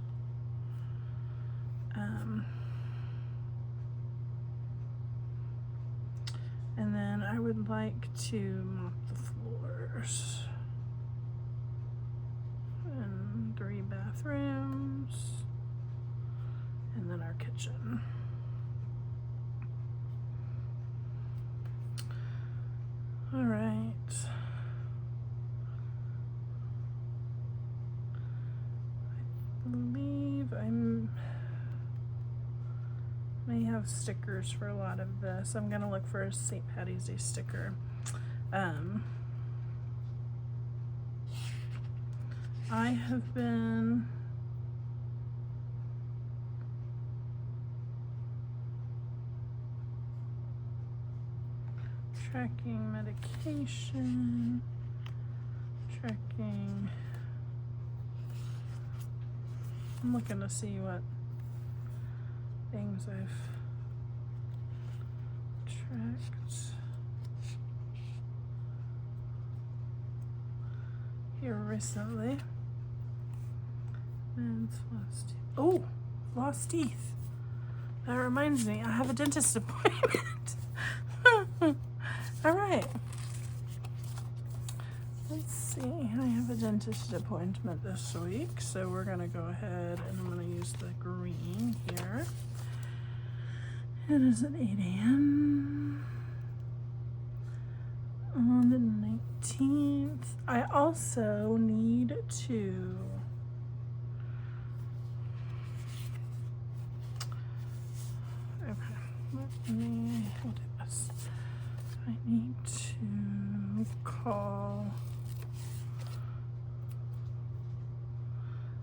Speaker 1: And then I would like to mop the floors in 3 bathrooms, and then our kitchen. All right. I believe I may have stickers for a lot of this. I'm gonna look for a St. Patty's Day sticker. I have been tracking medication. Checking. I'm looking to see what things I've tracked here recently. And lost. Oh, lost teeth. That reminds me, I have a dentist appointment. All right. Let's see. I have a dentist appointment this week, so we're gonna go ahead and I'm gonna use the green here. It is at 8 a.m. on the 19th. I also need to we'll do this. I need to call.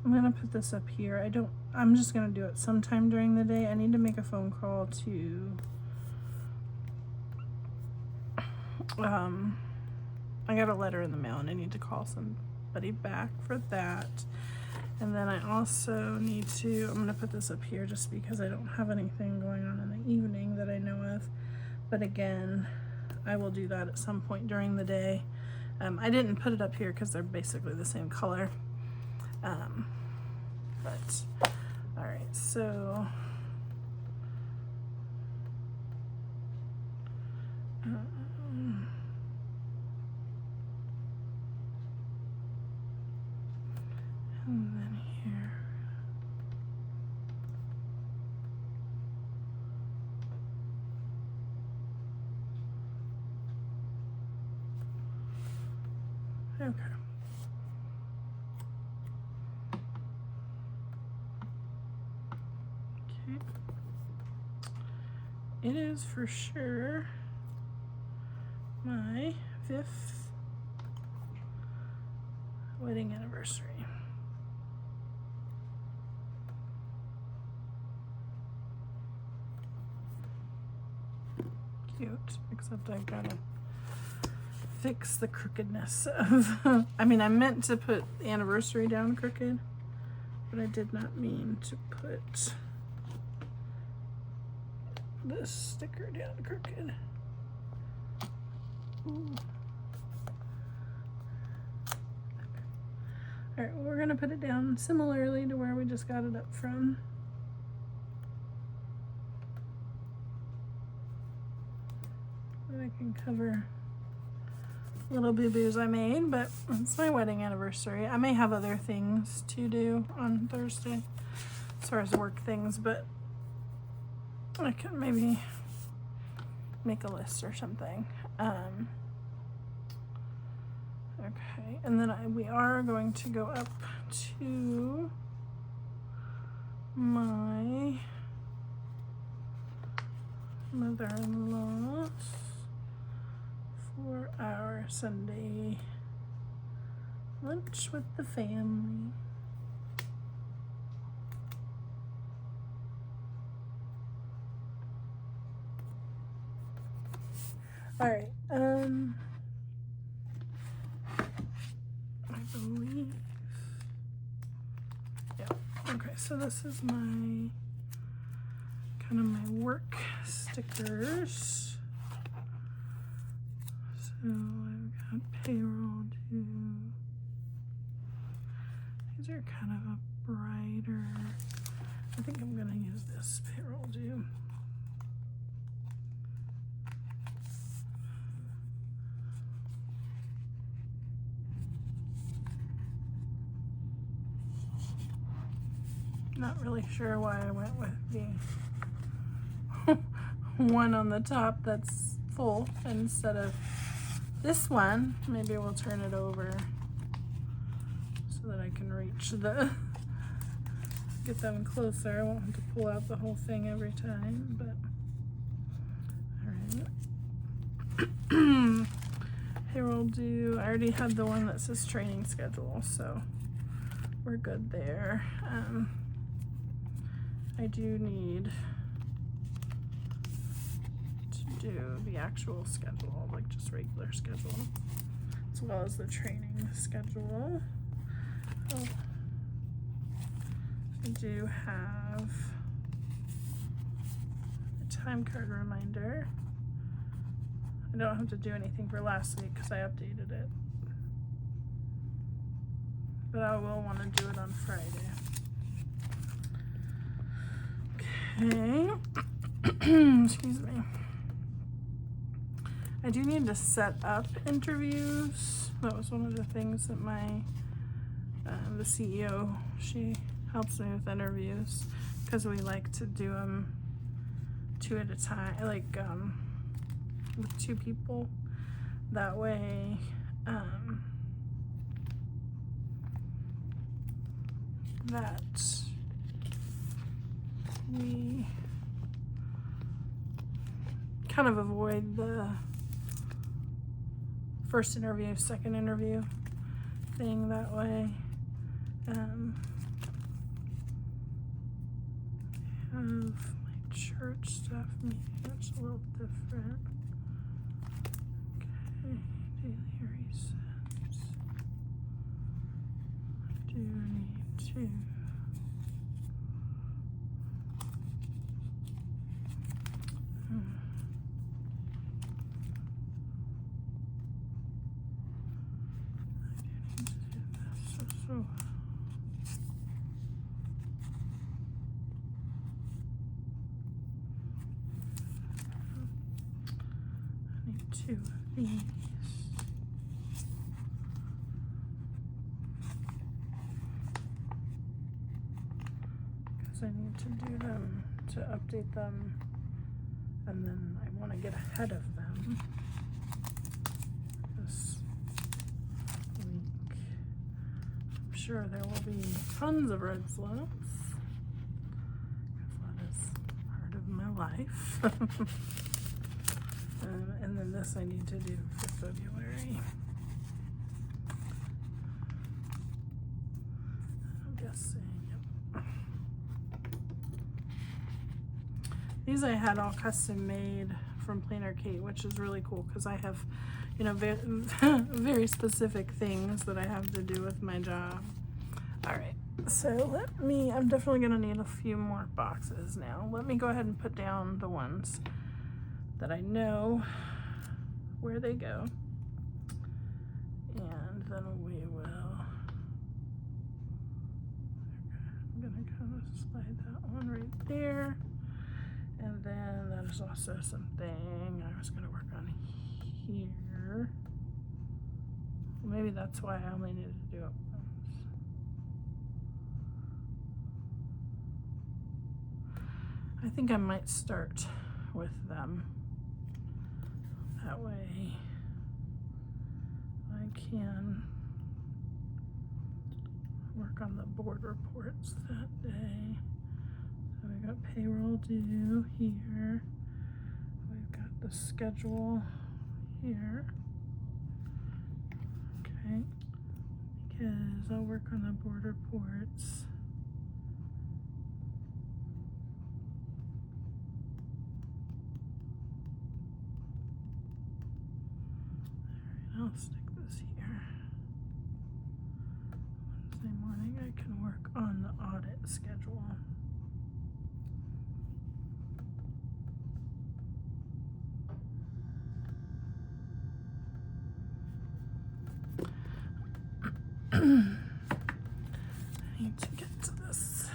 Speaker 1: I'm gonna put this up here. I'm just gonna do it sometime during the day. I need to make a phone call to I got a letter in the mail and I need to call somebody back for that. And then I also need to, I'm gonna put this up here just because I don't have anything going on in the evening that I know of. But again, I will do that at some point during the day. I didn't put it up here because they're basically the same color. But, all right, so, and then here. Okay. Okay. It is for sure my 5th wedding anniversary. Cute, except I've got to fix the crookedness of I mean, I meant to put the anniversary down crooked, but I did not mean to put this sticker down crooked. Ooh. All right, well, we're gonna put it down similarly to where we just got it up from. I can cover little boo-boos I made, but it's my wedding anniversary. I may have other things to do on Thursday as far as work things, but I can maybe make a list or something. Okay, and then we are going to go up to my mother-in-law's for our Sunday lunch with the family. All right, I believe, yeah, okay, so this is my, kind of my work stickers. So I've got payroll due. These are kind of a brighter, I think I'm gonna use this payroll due. Not really sure why I went with the one on the top that's full instead of this one. Maybe we'll turn it over so that I can reach get them closer. I won't have to pull out the whole thing every time, but all right. Payroll due. I already had the one that says training schedule, so we're good there. I do need to do the actual schedule, like just regular schedule. as well as the training schedule. Oh, I do have a time card reminder. I don't have to do anything for last week because I updated it. But I will want to do it on Friday. Okay. Excuse me. I do need to set up interviews. That was one of the things that my the CEO, she helps me with interviews because we like to do them 2 at a time, like with 2 people. That way that we kind of avoid the first interview, second interview thing that way. I have my church stuff meeting, it's a little different. Okay, daily resets. I do need to two of these. Because I need to do them, to update them, and then I want to get ahead of them this week. I'm sure there will be tons of red slopes, because that is part of my life. And then this I need to do for February. I'm guessing, yep. These I had all custom made from Planner Kate, which is really cool because I have, you know, very specific things that I have to do with my job. All right, so I'm definitely gonna need a few more boxes now. Let me go ahead and put down the ones that I know where they go, and then we will, I'm gonna kind of slide that one right there, and then that is also something I was gonna work on here. Maybe that's why I only needed to do it once. I think I might start with them. That way I can work on the board reports that day. So we got payroll due here. We've got the schedule here. Okay, because I'll work on the board reports. I'll stick this here. Wednesday morning I can work on the audit schedule. I need to get to this.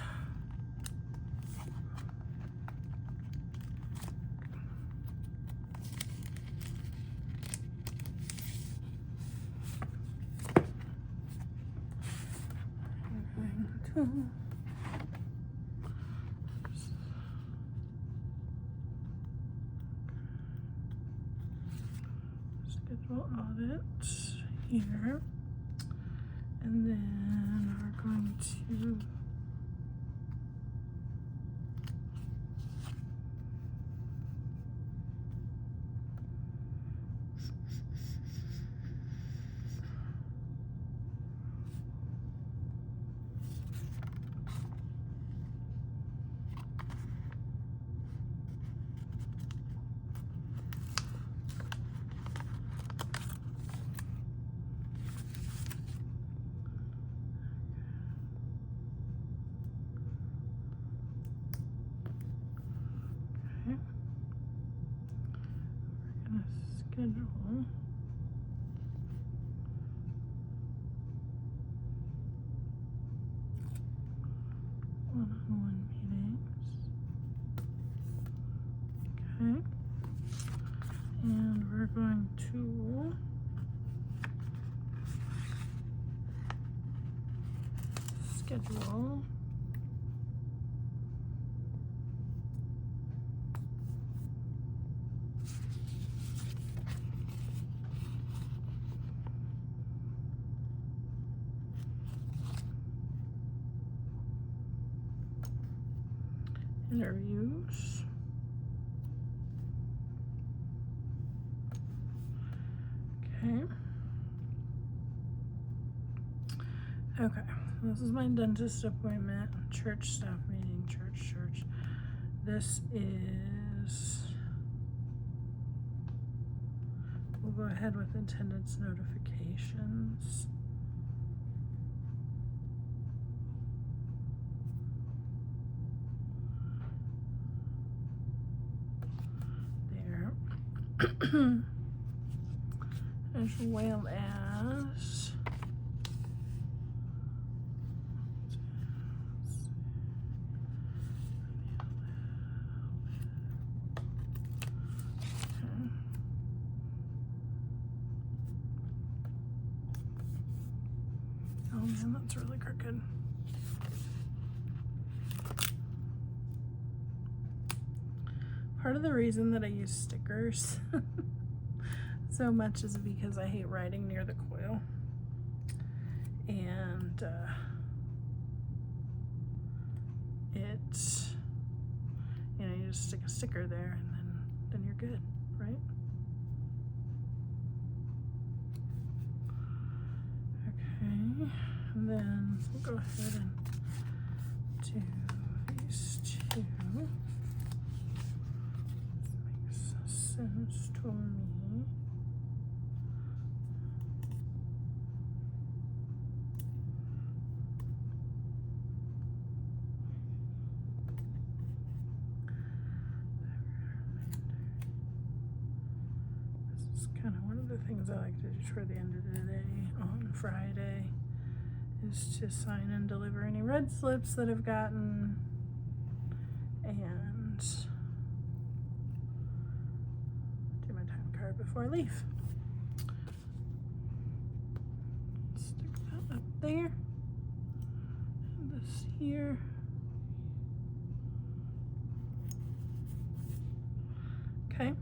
Speaker 1: Schedule audit here, and then we're going to schedule one-on-one meetings. Okay. And we're going to schedule interviews. Okay. Okay, this is my dentist appointment, church staff meeting, church. This is, we'll go ahead with attendance notifications. There. As well as oh man, that's really crooked. Part of the reason that I use stickers so much is because I hate writing near the coil. And it's, you know, you just stick a sticker there and then you're good, right? Okay, and then we'll go ahead and do these two. This makes sense to me. This is kind of one of the things I like to do toward the end of the day on Friday, is to sign and deliver any red slips that I've gotten, and do my time card before I leave. Stick that up there, and this here. Okay.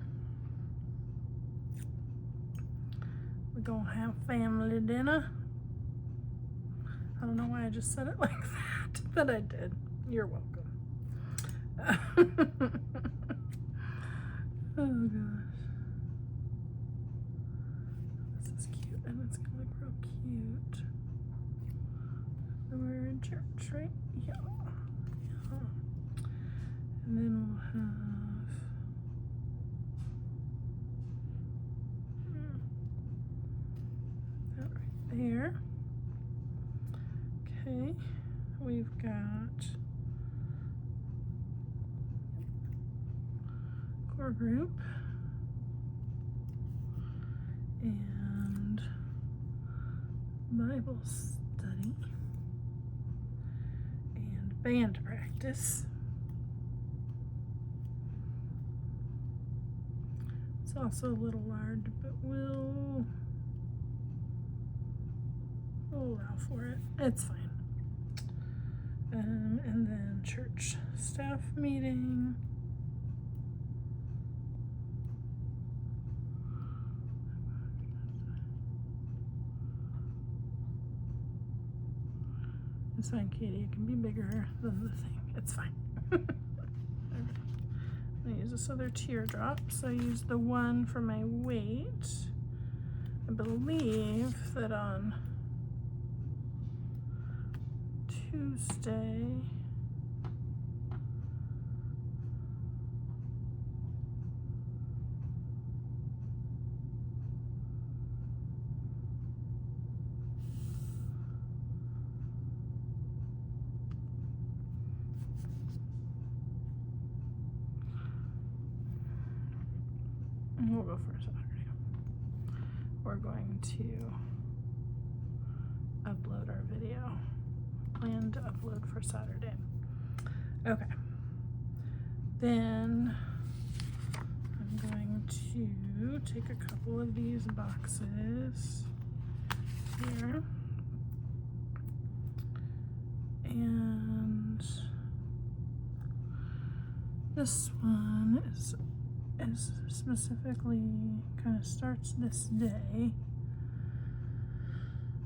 Speaker 1: We're gonna have family dinner. I don't know why I just said it like that, but I did. You're welcome. Oh gosh. This is cute, and it's gonna look real cute. And we're in church, right? Yeah. And then we'll have that right there. Okay, we've got core group and Bible study and band practice. It's also a little large, but we'll allow for it. It's fine. And then church staff meeting. It's fine, Katie. It can be bigger than the thing. It's fine. I'm gonna use this other teardrop. So I used the one for my weight. I believe that on Tuesday, we'll go for Saturday. going to upload our video. Plan to upload for Saturday. Okay. Then I'm going to take a couple of these boxes here. And this one is specifically kind of starts this day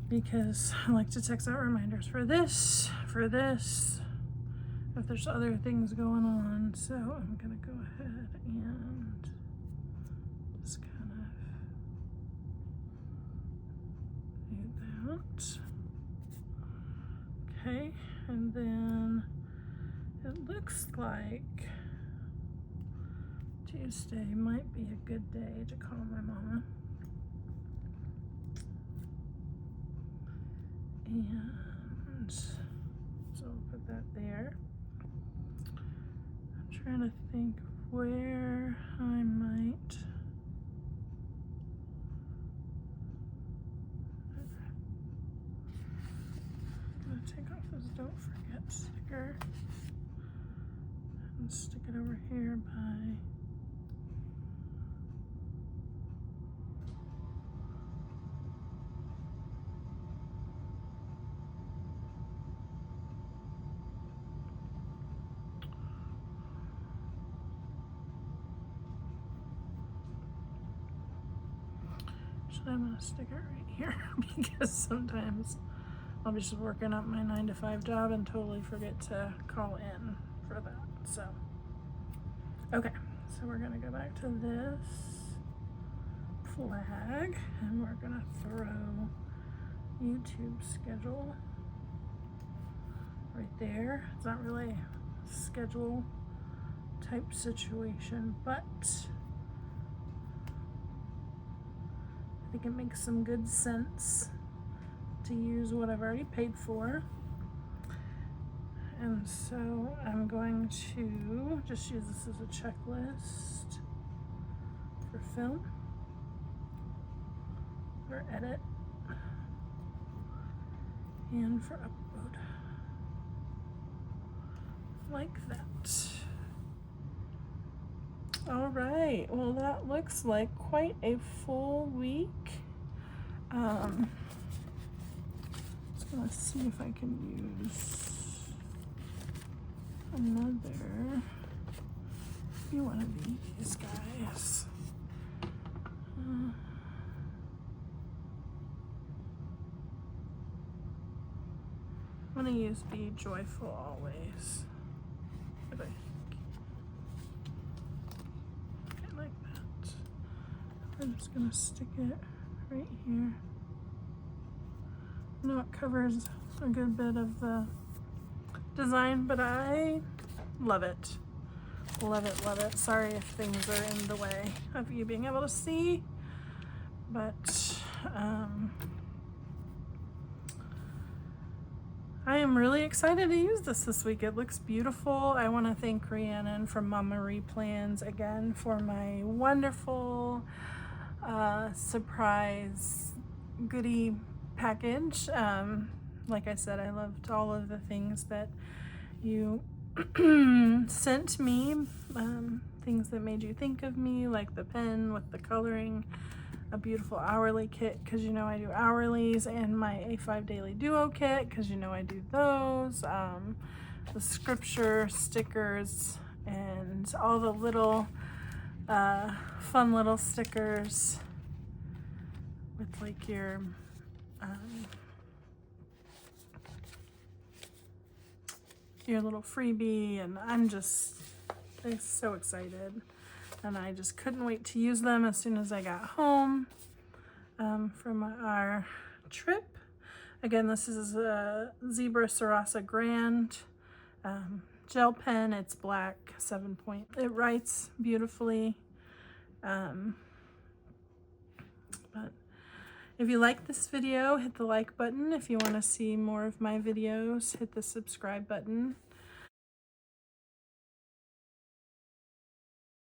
Speaker 1: because I like to text out reminders for this, if there's other things going on. So I'm gonna go ahead and just kind of do that. Okay, and then it looks like Tuesday might be a good day to call my mama. And so I'll put that there. I'm trying to think where I might. I'm gonna take off this "Don't Forget" sticker and stick it over here by I'm gonna stick it right here because sometimes I'll be just working up my 9-to-5 job and totally forget to call in for that. So, okay, so we're gonna go back to this flag and we're gonna throw YouTube schedule right there. It's not really a schedule type situation, but I think it makes some good sense to use what I've already paid for. And so I'm going to just use this as a checklist for film or edit and for upload, like that. All right, well that looks like quite a full week. Just gonna see if I can use another few one of these guys. I'm gonna use Be Joyful Always. I'm just gonna stick it right here. I know it covers a good bit of the design, but I love it. Love it, love it. Sorry if things are in the way of you being able to see, but I am really excited to use this week. It looks beautiful. I want to thank Rhiannon from Mama Replans again for my wonderful surprise goodie package. Like I said, I loved all of the things that you sent me, things that made you think of me, like the pen with the coloring, a beautiful hourly kit because you know I do hourlies, and my A5 Daily Duo kit because you know I do those, the scripture stickers, and all the little fun little stickers with like your little freebie, and I'm just so excited, and I just couldn't wait to use them as soon as I got home from our trip. Again, this is a Zebra Sarasa Grand gel pen. It's black, 7 point. It writes beautifully. But if you like this video, hit the like button. If you want to see more of my videos, hit the subscribe button.